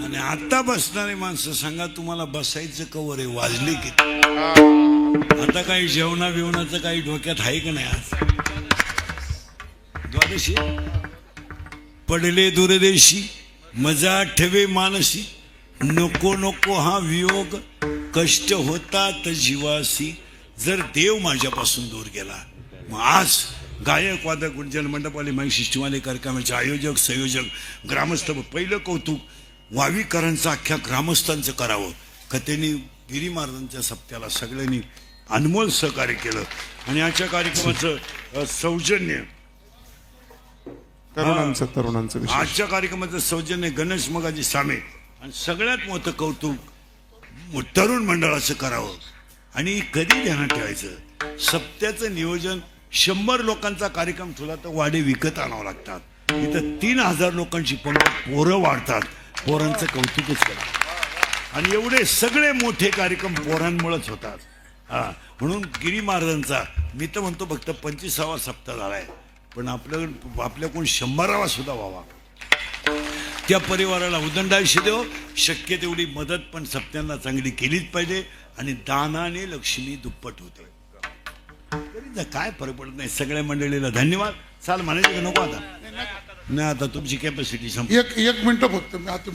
आणि आता बसणारे माणसं सांगा तुम्हाला बसायचं कवर आहे, वाजले की आता काही जेवणा बिवणाचं काही डोक्यात आहे का नाही. आज द्वादशी पडले दूरदेशी मजा ठेवे मानसी. नको नको हा वियोग कष्ट होतात जीवासी. जर देव माझ्यापासून दूर गेला, मग आज गायक वादक गुंजन मंडपवाले महिषी शिवाले कार्यक्रमाचे आयोजक संयोजक ग्रामस्थ पहिलं कौतुक वावीकरांचं अख्ख्या ग्रामस्थांचं करावं. कथेने गिरी महाराजांच्या सप्त्याला सगळ्यांनी अनमोल सहकार्य केलं. आणि आजच्या कार्यक्रमाचं सौजन्य तरुणांचं विशेष. आजच्या कार्यक्रमाचं सौजन्य गणेश मगाजी सामे. आणि सगळ्यात मोठं कौतुक तरुण मंडळाचं करावं. आणि कधी ध्यानात ठेवायचं, सप्त्याचं नियोजन 100 लोकांचा कार्यक्रम ठेवला तर वाडे विकत आणावं लागतात. इथं 3000 लोकांची पोरं वाढतात. पोरांचं कौतुकच करा. आणि एवढे सगळे मोठे कार्यक्रम पोरांमुळेच होतात. म्हणून गिरी महाराजांचा मी तर म्हणतो फक्त 25वा सप्ताह झालाय, पण आपल्याकडून 100वा सुद्धा व्हावा. त्या परिवाराला उदंड आयुष्य देव. शक्य तेवढी मदत पण सप्त्यांना चांगली केलीच पाहिजे. आणि दानाने लक्ष्मी दुप्पट होते. काय फरक पडत नाही. सगळ्या मंडळीला धन्यवाद. चाल म्हणायचं का नको आता? नाही, आता तुमची कॅपॅसिटी संपली. एक मिनिट फक्त आता